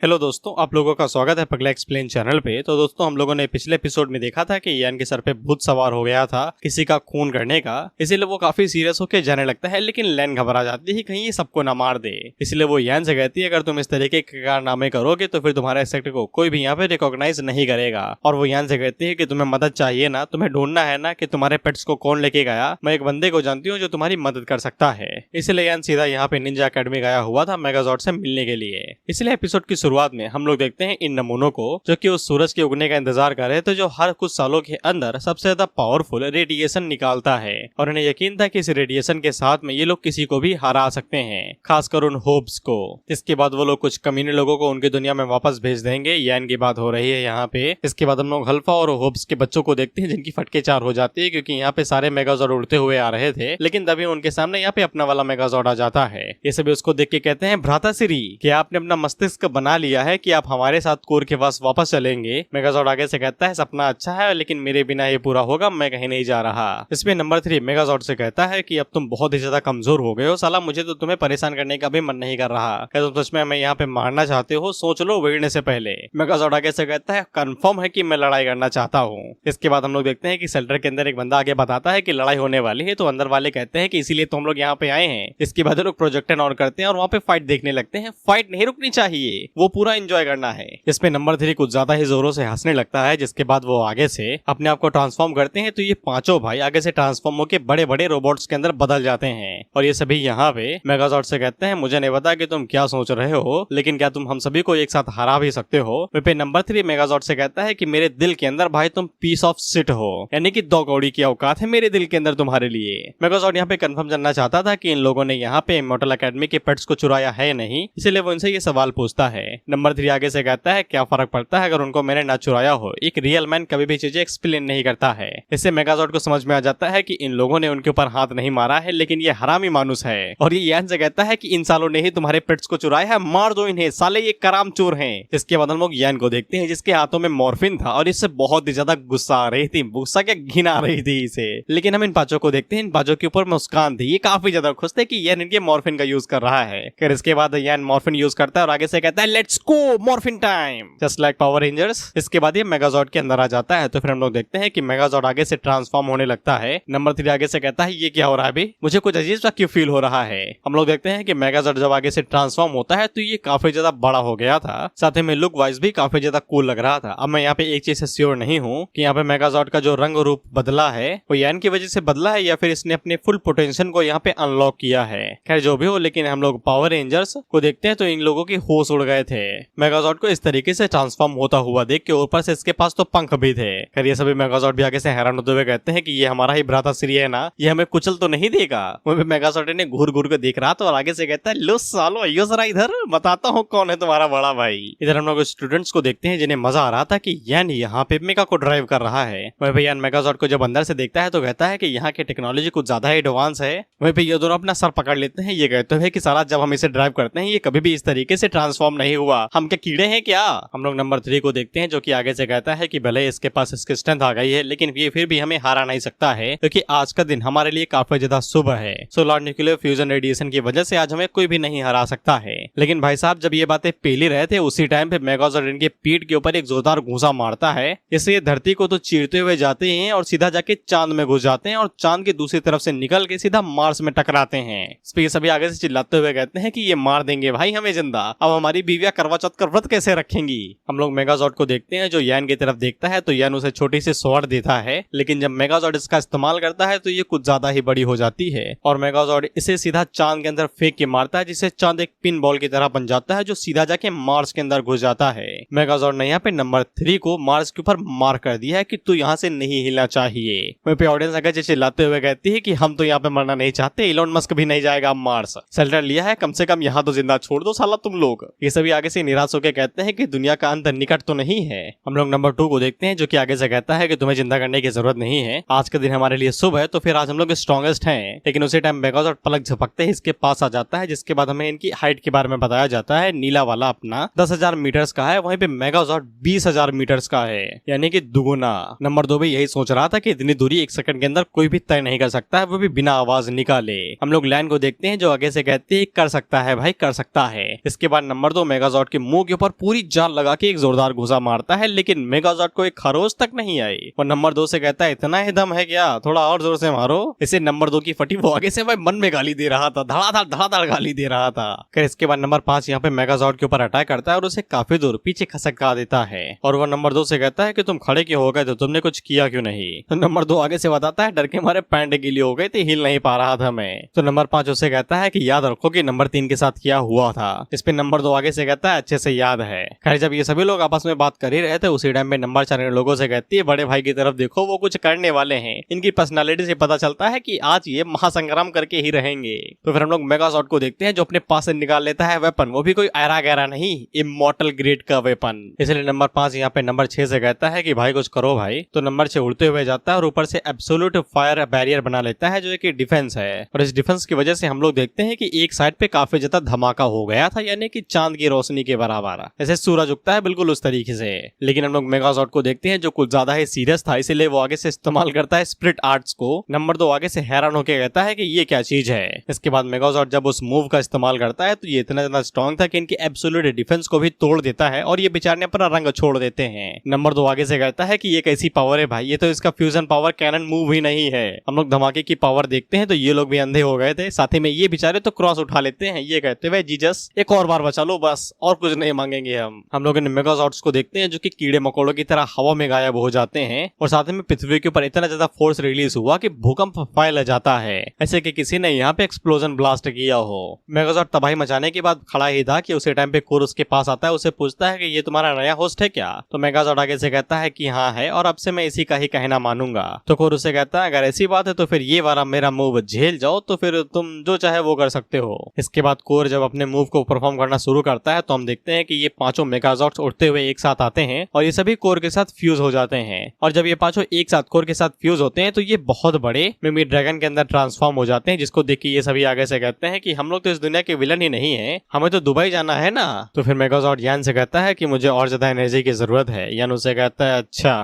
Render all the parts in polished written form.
Hello दोस्तों, आप लोगों का स्वागत है पगला एक्सप्लेन चैनल पे। तो दोस्तों, हम लोगों ने पिछले एपिसोड में देखा था कि यान के सर पे भूत सवार हो गया था किसी का खून करने का। इसीलिए वो काफी सीरियस होकर जाने लगता है, लेकिन लैन घबरा जाती है कहीं ये सबको ना मार दे। इसलिए वो यान से कहती है अगर तुम इस तरीके के कारनामे करोगे तो फिर तुम्हारे सेक्टर को कोई भी यहाँ पे रिकॉग्नाइज नहीं करेगा। और वो यान से कहती है कि तुम्हें मदद चाहिए ना, तुम्हें ढूंढना है ना कि तुम्हारे पेट्स को कौन लेके गया। मैं एक बंदे को जानती हूँ जो तुम्हारी मदद कर सकता है। इसलिए यान सीधा यहाँ पे निंजा अकेडमी गया हुआ था मेगाजॉर्ड से मिलने के लिए। इसलिए एपिसोड की शुरुआत में हम लोग देखते हैं इन नमूनों को जो कि उस सूरज के उगने का इंतजार कर रहे थे, जो हर कुछ सालों के अंदर सबसे ज्यादा पावरफुल रेडिएशन निकालता है। और इन्हें यकीन था कि इस रेडिएशन के साथ में ये लोग किसी को भी हरा सकते हैं, खासकर उन होप्स को। इसके बाद वो लोग कुछ कमीने लोगों को उनकी दुनिया में वापस भेज देंगे। यान की बात हो रही है यहाँ पे। इसके बाद हम लोग हल्फा और होप्स के बच्चों को देखते हैं जिनकी फटके चार हो जाती है, क्योंकि यहाँ पे सारे मेगाजॉर्ड उड़ते हुए आ रहे थे। लेकिन तभी उनके सामने यहाँ पे अपना वाला मेगाजॉर्ड आ जाता है। ये सभी उसको देख के कहते हैं भ्राताश्री, क्या आपने अपना मस्तिष्क बना लिया है कि आप हमारे साथ कोर के पास वापस चलेंगे? मेगाजॉर्ड आगे से कहता है सपना अच्छा है, लेकिन मेरे बिना ये पूरा होगा, मैं कहीं नहीं जा रहा। इसमें नंबर 3 मेगाजॉर्ड से कहता है कि अब तुम बहुत ही ज्यादा कमजोर हो गए हो साला, मुझे तो तुम्हें परेशान करने का भी मन नहीं कर रहा। क्या तुम सच में हमें यहाँ पे मारना चाहते हो? सोच लो भिड़ने से पहले। मेगाजॉर्ड आगे से कहता है कंफर्म है कि मैं लड़ाई करना चाहता हूँ। इसके बाद हम लोग देखते हैं कि शेल्टर के अंदर एक बंदा आगे बताता है कि लड़ाई होने वाली है। तो अंदर वाले कहते हैं कि इसीलिए तो हम लोग यहाँ पे आए हैं। इसके बाद लोग प्रोजेक्टर ऑन करते हैं और वहाँ पे फाइट देखने लगते हैं। फाइट नहीं रुकनी चाहिए, वो पूरा एंजॉय करना है। इसमें नंबर 3 कुछ ज्यादा ही जोरों से हंसने लगता है, जिसके बाद वो आगे से अपने आप को ट्रांसफॉर्म करते हैं। तो ये पांचों भाई आगे से ट्रांसफॉर्म होकर बड़े बड़े रोबोट्स के अंदर बदल जाते हैं। और ये सभी यहाँ पे मेगाजॉर्ड से कहते हैं मुझे नहीं पता कि तुम क्या सोच रहे हो, लेकिन क्या तुम हम सभी को एक साथ हरा भी सकते हो? पे नंबर 3 मेगाजॉर्ड से कहता है कि मेरे दिल के अंदर भाई तुम पीस ऑफ शिट हो, यानी कि 2 कौड़ी की औकात है मेरे दिल के अंदर तुम्हारे लिए। मेगाजॉर्ड यहाँ पे कंफर्म जानना चाहता था कि इन लोगों ने यहाँ पे इमॉर्टल एकेडमी के पेट्स को चुराया है नहीं, इसलिए वो इनसे ये सवाल पूछता है। नंबर 3 आगे से कहता है क्या फर्क पड़ता है अगर उनको मैंने ना चुराया हो, एक रियल मैन कभी भी चीजें एक्सप्लेन नहीं करता है। इससे मेगाजॉर्ड को समझ में आ जाता है कि इन लोगों ने उनके ऊपर हाथ नहीं मारा है, लेकिन ये हरामी मानुस है। और ये यान से कहता है कि इन सालों ने ही तुम्हारे पेट्स को चुराया है, मार दो इन्हें, साले ये कराम चोर हैं। इसके बाद हम लोग यान को देखते हैं जिसके हाथों में मॉर्फिन था और इससे बहुत ही ज्यादा गुस्सा आ रही थी, गुस्सा क्या घिन आ रही थी इसे। लेकिन हम इन पांचों को देखते हैं, इन पांचों के ऊपर मुस्कान थी, ये काफी ज्यादा खुश थे कि यान इनके मॉर्फिन का यूज कर रहा है। फिर इसके बाद यान मॉर्फिन यूज करता है और आगे से कहता है let's go morphine time, just like power rangers. इसके बाद ये मेगाजॉर्ड के अंदर आ जाता है। तो फिर हम लोग देखते हैं कि मेगाजॉर्ड आगे से ट्रांसफॉर्म होने लगता है। नंबर 3 आगे से कहता है ये क्या हो रहा है अभी, मुझे कुछ अजीब सा क्यों फील हो रहा है। हम लोग देखते हैं कि मेगाजॉर्ड जब आगे से ट्रांसफॉर्म होता है तो ये काफी ज्यादा बड़ा हो गया था, साथ ही में लुक वाइज भी काफी ज्यादा कूल लग रहा था। अब मैं यहाँ पे एक चीज से श्योर नहीं हूँ कि यहाँ पे मेगाजॉर्ड का जो रंग रूप बदला है वो यान की वजह से बदला है या फिर इसने अपने फुल पोटेंशियल को यहाँ पे अनलॉक किया है। खैर जो भी हो, लेकिन हम लोग पावर रेंजर्स को देखते हैं तो इन लोगों की होश उड़ गए थे। मेगाजॉर्ड को इस तरीके से ट्रांसफॉर्म होता हुआ देख के ऊपर से इसके पास तो पंख भी थे। खैर ये सभी मेगाजॉर्ड भी आगे से हैरान होते हुए कहते हैं कि ये हमारा ही भ्राताश्री है ना, ये हमें कुचल तो नहीं देगा। वहीं मेगाजॉर्ड ने घूर घूर के देख रहा था और आगे से कहता है लो सालो आइयो जरा इधर, बताता हूँ कौन है तुम्हारा बड़ा भाई। इधर हम लोग स्टूडेंट्स को देखते हैं जिन्हें मजा आ रहा था कि यान यहाँ पे मेगा को ड्राइव कर रहा है। वहीं पे यान मेगाजॉर्ड को जब अंदर से देखता है तो कहता है कि यहाँ की टेक्नोलॉजी कुछ ज्यादा एडवांस है। वहीं पे ये दोनों अपना सर पकड़ लेते हैं, ये कहते हैं कि साला जब हम इसे ड्राइव करते हैं ये कभी भी इस तरीके से ट्रांसफॉर्म नहीं हुआ, हम क्या कीड़े हैं क्या? हम लोग नंबर 3 को देखते हैं जो कि आगे से कहता है कि भले इसके पास इसकी स्ट्रेंथ आ गई है, लेकिन ये फिर भी हमें हारा नहीं सकता है, क्योंकि आज का दिन हमारे लिए काफी ज्यादा शुभ है। सोलर न्यूक्लियर फ्यूजन रेडिएशन की वजह से आज हमें कोई भी नहीं हरा सकता है। लेकिन भाई साहब जब ये बातें पेल ही रहे थे उसी टाइम पे मेगाजॉर्ड इनके पीठ के ऊपर एक जोरदार घूंसा मारता है। इससे ये धरती को तो चीरते हुए जाते हैं और सीधा जाके चांद में घुस जाते हैं और चांद की दूसरी तरफ से निकल के सीधा मार्स में टकराते हैं। इस पे सभी आगे से चिल्लाते हुए कहते हैं कि ये मार देंगे भाई हमें जिंदा, अब हमारी बीवियां करवा चौथ का व्रत कैसे रखेंगी। हम लोग मेगाजॉर्ड को देखते हैं जो यान की तरफ देखता है तो यान उसे छोटी सी स्वॉर्ड देता है, लेकिन जब मेगाजॉर्ड इसका इस्तेमाल करता है तो ये कुछ ज्यादा ही बड़ी हो जाती है और मेगाजॉर्ड इसे सीधा चांद के अंदर फेंक के मारता है, जिससे चांद एक पिन बॉल की तरह बन जाता है जो सीधा जाके मार्स के अंदर घुस जाता है। मेगाजॉर्ड ने यहाँ पे नंबर 3 को मार्स के ऊपर मार कर दिया है कि तू यहाँ से नहीं हिलना चाहिए। वहीं पे ऑडियंस आगे चिल्लाते हुए कहती है कि हम तो यहाँ पे मरना नहीं चाहते, इलोन मस्क भी नहीं जाएगा मार्स, शेल्टर लिया है, कम से कम यहाँ तो जिंदा छोड़ दो साला तुम लोग। ये सभी आगे से निराश होकर कहते हैं कि दुनिया का अंत निकट तो नहीं है। हम लोग नंबर 2 को देखते हैं जो कि आगे से कहता है कि तुम्हें चिंता करने की जरूरत नहीं है, आज का दिन हमारे लिए शुभ है, तो फिर आज हम लोग स्ट्रॉन्गेस्ट हैं। लेकिन उसी टाइम मेगाजॉर्ड पलक झपकते ही इसके पास आ जाता है, जिसके बाद हमें इनकी हाइट के बारे में बताया जाता है। नीला वाला अपना 10,000 मीटर्स का है, वहीं पे मेगाजॉर्ड 20,000 मीटर्स का है, यानी कि दुगुना। नंबर 2 भी यही सोच रहा था कि इतनी दूरी 1 सेकंड के अंदर कोई भी तय नहीं कर सकता है, वो भी बिना आवाज निकाले। हम लोग लैन को देखते हैं जो आगे से कहते हैं कर सकता है भाई, कर सकता है। इसके बाद नंबर 2 मेगाजॉर्ड मेगाजॉर्ड के मुंह के ऊपर पूरी जान लगा के एक जोरदार घुसा मारता है, लेकिन मेगाजॉर्ड को एक खरोच तक नहीं आई। वो नंबर 2 से कहता है इतना ही दम है क्या, थोड़ा और जोर से मारो। इसे नंबर 2 की फटी वो आगे से मन में गाली दे रहा था, धड़ाधड़ गाली दे रहा था। फिर इसके बाद नंबर 5 यहाँ पे मेगाजॉर्ड के ऊपर अटैक करता है और उसे काफी दूर पीछे खसका देता है। और वो नंबर 2 से कहता है कि तुम खड़े क्यों हो गए, तो तुमने कुछ किया क्यों नहीं। तो नंबर 2 आगे से बताता है डर के मारे पैंट गीली हो गई थी, हिल नहीं पा रहा था मैं। तो नंबर 5 उसे कहता है कि याद रखो कि नंबर 3 के साथ क्या हुआ था। इस पे नंबर 2 आगे से कहता है अच्छे से याद है। खैर जब ये सभी लोग आपस में बात कर ही रहे थे उसी टाइम पे नंबर 4 लोगों से कहती है बड़े भाई की तरफ देखो, वो कुछ करने वाले हैं। इनकी पर्सनालिटी से पता चलता है कि आज ये महासंग्राम करके ही रहेंगे। तो फिर हम लोग मेगाजॉर्ड को देखते हैं जो अपने पास से निकाल लेता है वेपन, वो भी कोई ऐरा गहरा नहीं, इमॉर्टल ग्रेड का वेपन। इसलिए नंबर 5 यहाँ पे नंबर 6 से कहता है कि भाई कुछ करो भाई। तो नंबर 6 उड़ते हुए जाता है और ऊपर से एब्सोल्यूट फायर बैरियर बना लेता है जो एक डिफेंस है। और इस डिफेंस की वजह से हम लोग देखते हैं कि एक साइड पे काफी ज्यादा धमाका हो गया था, यानी कि चांद की रोशनी के बराबर, जैसे सूरज उगता है बिल्कुल उस तरीके से। लेकिन हम लोग मेगाजॉर्ड को देखते हैं जो कुछ ज्यादा ही सीरियस था, इसीलिए वो आगे से इस्तेमाल करता है स्प्लिट आर्ट्स को। नंबर 2 आगे से हैरान होकर कहता है कि ये क्या चीज है। इसके बाद मेगाजॉर्ड जब उस मूव का इस्तेमाल करता है तो ये इतना ज्यादा स्ट्रॉन्ग था कि इनकी एब्सोल्यूट डिफेंस को भी तोड़ देता है और ये बेचारे अपना रंग छोड़ देते हैं। नंबर 2 आगे से कहता है कि ये कैसी पावर है भाई, ये तो इसका फ्यूजन पावर कैनन मूव ही नहीं है। हम लोग धमाके की पावर देखते हैं तो ये लोग भी अंधे हो गए थे, साथ ही में ये बेचारे तो क्रॉस उठा लेते हैं। ये कहते हुए जीसस एक और बार बचा लो बस, और कुछ नहीं मांगेंगे हम लोग मेगाजॉर्ड्स को देखते हैं जो कि कीड़े मकोड़ों की तरह हवा में गायब हो जाते हैं और साथ में पृथ्वी के ऊपर इतना ज्यादा फोर्स रिलीज हुआ कि भूकंप फैल जाता है, ऐसे कि किसी ने यहाँ पे एक्सप्लोजन ब्लास्ट किया हो। मेगाजॉर्ड तबाही मचाने के बाद खड़ा ही था कि उसी टाइम पे कोर उसके पास आता है, उसे पूछता है कि ये तुम्हारा नया होस्ट है क्या। तो मेगाजॉर्ड आगे से कहता है कि हाँ है और अब से मैं इसी का ही कहना मानूंगा। तो कोर उसे कहता है अगर ऐसी बात है तो फिर ये वाला मेरा मूव झेल जाओ, तो फिर तुम जो चाहे वो कर सकते हो। इसके बाद कोर जब अपने मूव को परफॉर्म करना शुरू करता है तो हम देखते हैं कि ये पांचों मेगाजॉर्ड्स उड़ते हुए एक साथ आते हैं और ये सभी कोर के साथ फ्यूज हो जाते हैं। और जब ये पांचों एक साथ कोर के साथ फ्यूज होते हैं तो ये बहुत बड़े मिमी ड्रैगन के अंदर ट्रांसफॉर्म हो जाते हैं, जिसको देख के ये सभी आगे से कहते हैं कि हम लोग तो इस दुनिया के विलन ही नहीं है, हमें तो दुबई जाना है ना। तो फिर मेगाजॉर्ड यान से कहता है कि मुझे और ज्यादा एनर्जी की जरूरत है। यान उसे कहता है अच्छा,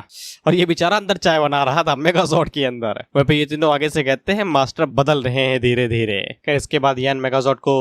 और ये बेचारा अंदर चाय बना रहा था मेगाजॉर्ड के अंदर। वहीं पे ये तीनों आगे से कहते हैं मास्टर बदल रहे हैं धीरे धीरे। इसके बाद यान मेगाजॉर्ड को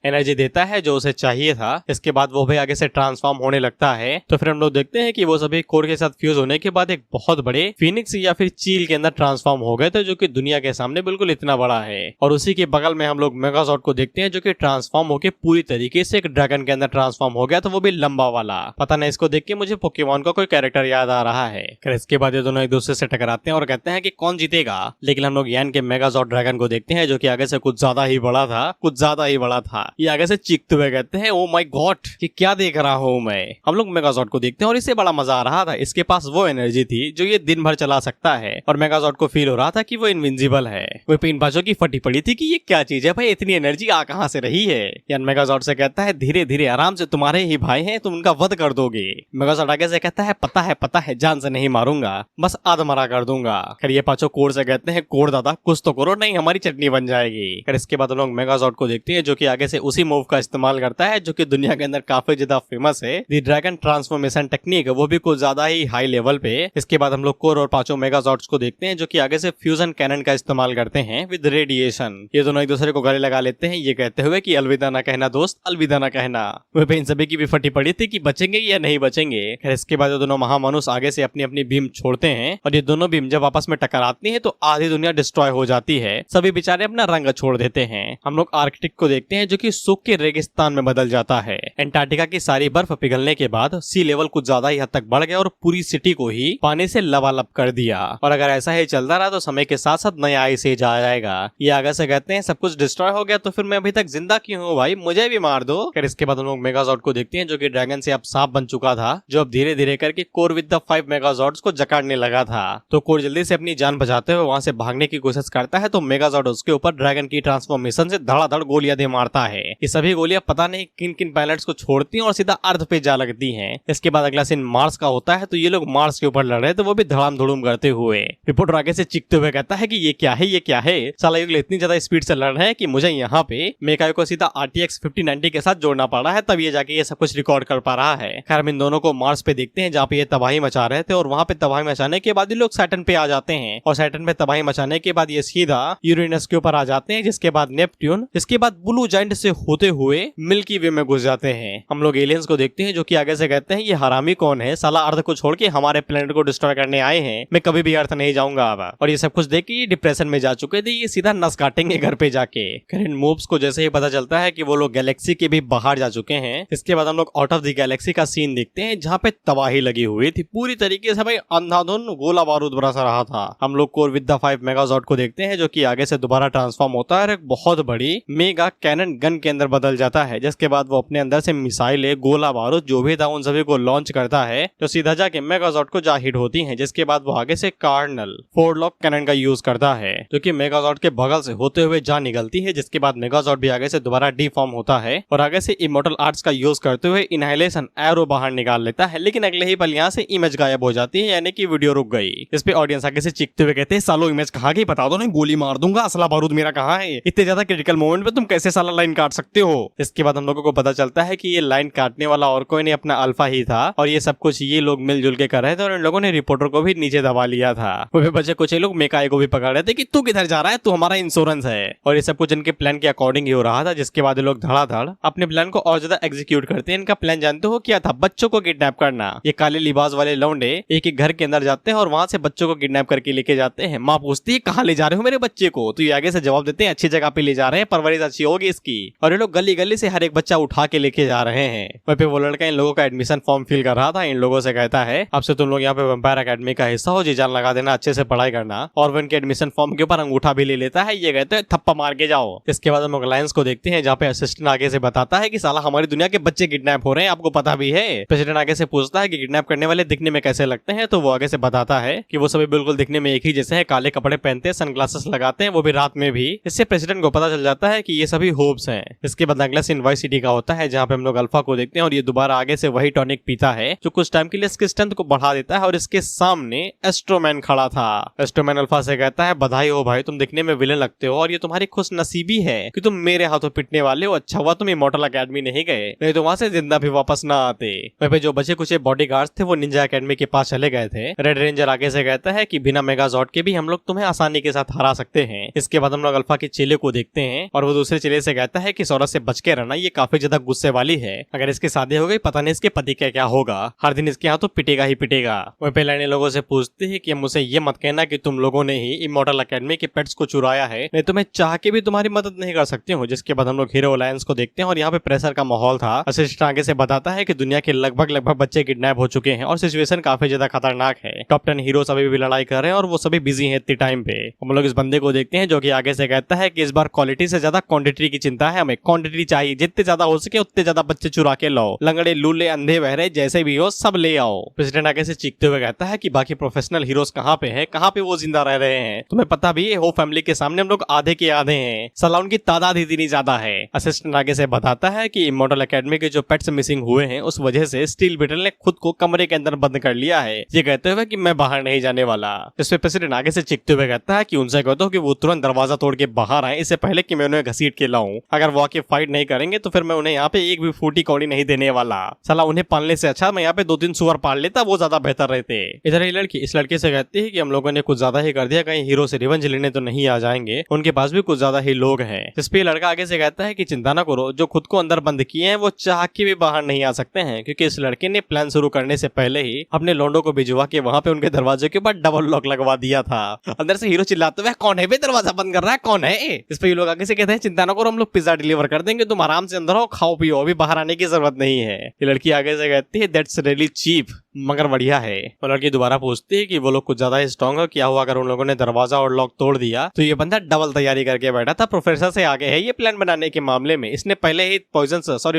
एनर्जी देता है जो उसे चाहिए था। इसके बाद वो भी आगे से ट्रांसफॉर्म होने लगता है। तो फिर हम लोग देखते हैं कि वो सभी कोर के साथ फ्यूज होने के बाद एक बहुत बड़े फीनिक्स या फिर चील के अंदर ट्रांसफॉर्म हो गए थे, जो कि दुनिया के सामने बिल्कुल इतना बड़ा है। और उसी के बगल में हम लोग मेगाजॉर्ड को देखते हैं जो कि ट्रांसफॉर्म होकर पूरी तरीके से एक ड्रैगन के अंदर ट्रांसफॉर्म हो गया, तो वो भी लंबा वाला। पता नहीं, इसको देख के मुझे पोकेमॉन का कोई कैरेक्टर याद आ रहा है। फिर इसके बाद ये दोनों एक दूसरे से टकराते हैं और कहते हैं कि कौन जीतेगा। लेकिन हम लोग यान के मेगाजॉर्ड ड्रैगन को देखते हैं जो कि आगे से कुछ ज्यादा ही बड़ा था। ये आगे से चीखते हुए कहते हैं ओ माय गॉड, कि क्या देख रहा हूँ मैं। हम लोग मेगाजॉर्ड को देखते हैं और इसे बड़ा मजा आ रहा था। इसके पास वो एनर्जी थी जो ये दिन भर चला सकता है और मेगाजॉर्ड को फील हो रहा था कि वो इनविंसिबल है। वो इन बाजों की फटी पड़ी थी कि ये क्या चीज है भाई, इतनी एनर्जी आ कहां से रही है। यान मेगाजॉर्ड से कहता है धीरे धीरे आराम से, तुम्हारे ही भाई हैं, तुम उनका वध कर दोगे। मेगाजॉर्ड आगे से कहता है पता है जान से नहीं मारूंगा, बस आधमरा कर दूंगा। फिर ये पांचों कोर से कहते हैं कोर दादा कुछ तो करो, नहीं हमारी चटनी बन जाएगी। फिर इसके बाद लोग मेगाजॉर्ड को देखते हैं जो कि आगे से उसी मूव का इस्तेमाल करता है जो कि दुनिया के अंदर काफी ज्यादा फेमस है, द ड्रैगन ट्रांसफॉर्मेशन टेक्निक, वो भी कुछ ज्यादा ही हाई लेवल पे। इसके बाद हम लोग कोर और पांचों मेगाजॉर्ड्स को देखते हैं जो कि आगे से फ्यूजन कैनन का इस्तेमाल करते हैं विद रेडिएशन। ये दोनों एक दूसरे को गले लगा लेते हैं, ये कहते हुए कि अलविदा ना कहना दोस्त, अलविदा ना कहना। वह इन सभी की भी फटी पड़ी थी कि बचेंगे या नहीं बचेंगे। फिर इसके बाद दोनों महामनुष्य आगे से अपनी अपनी बीम छोड़ते हैं और ये दोनों बीम जब आपस में टकराती हैं तो आधी दुनिया डिस्ट्रॉय हो जाती है, सभी बेचारे अपना रंग छोड़ देते हैं। हम लोग आर्कटिक को देखते हैं जो कि सूख के रेगिस्तान में बदल जाता है। एंटार्क्टिका की सारी बर्फ पिघलने के बाद सी लेवल कुछ ज्यादा ही हद तक बढ़ गया और पूरी सिटी को ही पानी से लबालब कर दिया। और अगर ऐसा ही चलता रहा तो समय के साथ साथ नया आइस एज आ जाएगा। ये आगे से कहते हैं सब कुछ डिस्ट्रॉय हो गया तो फिर मैं अभी तक जिंदा क्यों हूँ भाई, मुझे भी मार दो। फिर इसके बाद हम लोग मेगाजॉर्ड को देखते हैं जो कि ड्रैगन से अब सांप बन चुका था, जो अब धीरे धीरे करके कोर विद द 5 मेगाजॉर्ड्स को जकड़ने लगा था। तो कोर जल्दी से अपनी जान बचाते हुए वहां से भागने की कोशिश करता है, तो मेगाजॉर्ड उसके ऊपर ड्रैगन की ट्रांसफॉर्मेशन से धड़ाधड़ गोलियां दे मारता है। ये सभी गोलियां पता नहीं किन किन पायलट्स को छोड़ती हैं और सीधा अर्थ पे जा लगती हैं। इसके बाद अगला सीन मार्स का होता है, तो ये लोग मार्स के ऊपर लड़ रहे, तो वो भी धड़ाम धुड़ूम करते हुए। रिपोर्टर आगे से चीखते हुए कहता है कि ये क्या है, साला ये इतनी ज्यादा स्पीड से लड़ रहे हैं कि मुझे यहाँ पे मेकायो को सीधा RTX 5090 के साथ जोड़ना पड़ रहा है, तब ये जाके ये सब कुछ रिकॉर्ड कर पा रहा है। खैर हम इन दोनों को मार्स पे देखते हैं जहाँ पे ये तबाही मचा रहे थे और वहाँ पे तबाही मचाने के बाद ये लोग सैटर्न पे आ जाते हैं और सैटर्न पे तबाही मचाने के बाद ये सीधा यूरेनस के ऊपर आ जाते हैं, जिसके बाद नेपट्यून, जिसके बाद ब्लू जायंट से होते हुए मिल्की वे में घुस जाते करते हैं। हम लोग एलियंस को देखते हैं जो कि आगे से कहते हैं ये हरामी कौन है, साला अर्थ को छोड़ के हमारे प्लेनेट को डिस्ट्रॉय करने आए हैं, मैं कभी भी अर्थ नहीं जाऊंगा अब। और ये सब कुछ देख के डिप्रेशन में जा चुके थे, ये सीधा नस काटेंगे घर पे जाके। करेंट मूव्स को जैसे ही पता चलता है कि वो लोग गैलेक्सी के भी बाहर जा चुके हैं, इसके बाद हम लोग आउट ऑफ द गैलेक्सी का सीन देखते हैं जहाँ पे तबाही लगी हुई थी पूरी तरीके से, भाई अंधाधुन गोला बारूद बरस रहा था। हम लोग कोर विद द 5 मेगाजॉर्ड को देखते हैं जो कि आगे से दोबारा ट्रांसफॉर्म होता है और एक बहुत बड़ी मेगा कैनन गन के अंदर बदल जाता है, जिसके बाद वो अपने अंदर से मिसाइलें, गोला बारूद जो भी था उन सभी को लॉन्च करता है, जो सीधा जाके मेगाजॉर्ड को जा हिट होती है। जिसके बाद वो आगे से कार्डिनल फोरलॉक कैनन का यूज करता है जो कि मेगाजॉर्ड के बगल से होते हुए जा निकलती है। जिसके बाद मेगाजॉर्ड भी आगे से दोबारा डिफॉर्म होता है और आगे से इमोर्टल आर्ट्स का यूज करते हुए इनहाइलेशन एरो बाहर निकाल लेता है, लेकिन अगले ही पल यहाँ से इमेज गायब हो जाती है, यानी कि वीडियो रुक गई। इस पे ऑडियंस आगे से चीखते हुए कहते हैं सालो इमेज कहाँ गई, बता दो नहीं गोली मार दूंगा, असला बारूद मेरा कहाँ है, इतने ज्यादा क्रिटिकल मोमेंट पे तुम कैसे साला लाइन काट सकते हो। इसके बाद हम लोगों को पता चलता है कि ये लाइन काटने वाला और कोई नहीं अपना अल्फा ही था और ये सब कुछ ये लोग मिलजुल के कर रहे थे और इन लोगों ने रिपोर्टर को भी नीचे दबा लिया था। वो बचे कुछ लोग मेकाई को भी पकड़ रहे थे कि तू किधर जा रहा है, तू हमारा इंश्योरेंस है, और ये सब कुछ इनके प्लान के अकॉर्डिंग ही हो रहा था। जिसके बाद ये लोग धड़ाधड़ अपने प्लान को और ज्यादा एग्जीक्यूट करते हैं। इनका प्लान जानते हो क्या था? बच्चों को किडनैप करना। ये काले लिबास वाले लौंडे एक एक घर के अंदर जाते हैं और वहां से बच्चों को किडनैप करके लेके जाते हैं। माँ पूछती है कहाँ ले जा रहे हो मेरे बच्चे को, तो ये आगे से जवाब देते हैं अच्छी जगह पे ले जा रहे हैं, परवरिश अच्छी होगी इसकी। और ये लोग गली गली से हर एक बच्चा उठा के लेके जा रहे हैं। वहीं पे वो लड़का इन लोगों का एडमिशन फॉर्म फिल कर रहा था, इन लोगों से कहता है अब से तुम लोग यहाँ पे वैम्पायर अकेडमी का हिस्सा हो, जी जान लगा देना, अच्छे से पढ़ाई करना। और वो इनके एडमिशन फॉर्म के ऊपर अंगूठा भी ले लेता है, ये कहते हैं थप्पा मार के जाओ। इसके बाद हम अलायंस को देखते हैं जहाँ पे असिस्टेंट आगे से बताता है कि साला हमारी दुनिया के बच्चे किडनैप हो रहे हैं, आपको पता भी है। प्रेसिडेंट आगे से पूछता है कि किडनैप करने वाले दिखने में कैसे लगते हैं, तो वो आगे से बताता है कि वो सभी बिल्कुल दिखने में एक ही जैसे हैं, काले कपड़े पहनते हैं, सनग्लासेस लगाते हैं, वो भी रात में भी। इससे प्रेसिडेंट को पता चल जाता है कि ये सभी होप्स हैं। इसके बाद अगला सीन वाई सिटी का होता है जहाँ पे हम लोग अल्फा को देखते हैं और ये दोबारा आगे से वही टॉनिक पीता है जो कुछ टाइम के लिए इसके स्ट्रेंथ को बढ़ा देता है और इसके सामने एस्ट्रोमैन खड़ा था। एस्ट्रोमैन अल्फा से कहता है बधाई हो भाई, तुम दिखने में विलेन लगते हो और ये तुम्हारी खुश नसीबी है कि तुम मेरे हाथों पिटने वाले हो। अच्छा हुआ तुम इमॉर्टल अकेडमी नहीं गए, नहीं तो वहां से जिंदा भी वापस ना आते। वहीं पे जो बचे कुछ बॉडीगार्ड्स थे वो निंजा अकेडमी के पास चले गए थे। रेड रेंजर आगे से कहता है कि बिना मेगाजॉर्ड के भी हम लोग तुम्हें आसानी के साथ हरा सकते हैं। इसके बाद हम लोग अल्फा के चेले को देखते हैं और वो दूसरे चेले से कहता है कि सौरभ से बच के रहना, ये काफी ज्यादा गुस्से वाली है, अगर इसकी शादी हो गई पता नहीं इसके पति का क्या होगा, हर दिन इसके यहाँ तो पिटेगा ही पिटेगा। वहीं पे लाइने लोगों से पूछते हैं कि मुझे ये मत कहना कि तुम लोगों ने ही इमॉर्टल अकेडमी के पेट्स को चुराया है, नहीं तो मैं चाह के भी तुम्हारी मदद नहीं कर सकती हूँ। जिसके बाद हम लोग हीरो अलायंस को देखते हैं और यहाँ पे प्रेशर का माहौल था। असिस्टेंट आगे से बताता है कि दुनिया के लगभग बच्चे किडनैप हो चुके हैं और सिचुएशन काफी ज्यादा खतरनाक है। टॉप 10 हीरो अभी भी लड़ाई कर रहे हैं और वो सभी बिजी हैं इतने टाइम पे। हम लोग इस बंदे को देखते हैं जो कि आगे से कहता है कि इस बार क्वालिटी से ज्यादा क्वांटिटी की चिंता है, हमें क्वांटिटी चाहिए, जितने ज्यादा हो सके उतने ज्यादा बच्चे चुरा के लाओ, लंगड़े लूले अंधे बहरे जैसे भी हो सब ले आओ। प्रेसिडेंट आगे से चीखते हुए कहता है कि बाकी प्रोफेशनल हीरोज कहाँ पे हैं, कहाँ पे वो जिंदा रह रहे हैं, तुम्हें पता भी है हो फैमिली के सामने हम लोग आधे के आधे हैं, सलाह उनकी तादाद इतनी ज्यादा है। असिस्टेंट आगे से बताता है कि इमॉर्टल अकेडमी के जो पेट्स मिसिंग हुए हैं उस वजह से स्टील बीटल ने खुद को कमरे के अंदर बंद कर लिया है, ये कहते हुए कि मैं बाहर नहीं जाने वाला। इस पे प्रेसिडेंट आगे से चीखते हुए कहता है कि उनसे कहता हूँ कि वो तुरंत दरवाजा तोड़ के बाहर आए, इससे पहले कि मैं उन्हें घसीट के लाऊं। अगर वो आके फाइट नहीं करेंगे तो फिर मैं उन्हें यहाँ पे एक भी फूटी कौड़ी नहीं देने वाला। साला उन्हें पालने से अच्छा मैं यहाँ पे 2-3 सुअर पाल लेता, वो ज्यादा बेहतर रहते। इधर ये लड़की इस लड़के से कहती है कि हम लोगों ने कुछ ज्यादा ही कर दिया, कहीं हीरो से रिवेंज लेने तो नहीं आ जाएंगे, उनके पास भी कुछ ज्यादा ही लोग हैं। इस पे लड़का आगे से कहता है कि चिंता ना करो, जो खुद को अंदर बंद किए हैं वो चाह के भी बाहर नहीं आ सकते हैं, क्योंकि इस लड़के ने प्लान शुरू करने से पहले ही अपने लोंडो को भिजवा के वहाँ पे उनके दरवाजे के ऊपर डबल लॉक लगवा दिया था। अंदर से हीरो चिल्लाते हुए कौन है बे दरवाजा बंद कर रहा है, कौन है? इस पे ये लोग आगे से कहते हैं चिंता ना करो, हम लोग पिज्जा डिलीवर कर देंगे, तुम आराम से अंदर हो, खाओ पियो, अभी बाहर आने की जरूरत नहीं है। ये लड़की आगे से कहती है दैट्स रियली चीप मगर बढ़िया है। और लड़की दोबारा पूछती है कि वो लोग कुछ ज्यादा ही स्ट्रॉन्ग है, क्या हुआ अगर उन लोगों ने दरवाजा और लॉक तोड़ दिया? तो ये बंदा डबल तैयारी करके बैठा था, प्रोफेसर से आगे है ये प्लान बनाने के मामले में। इसने पहले ही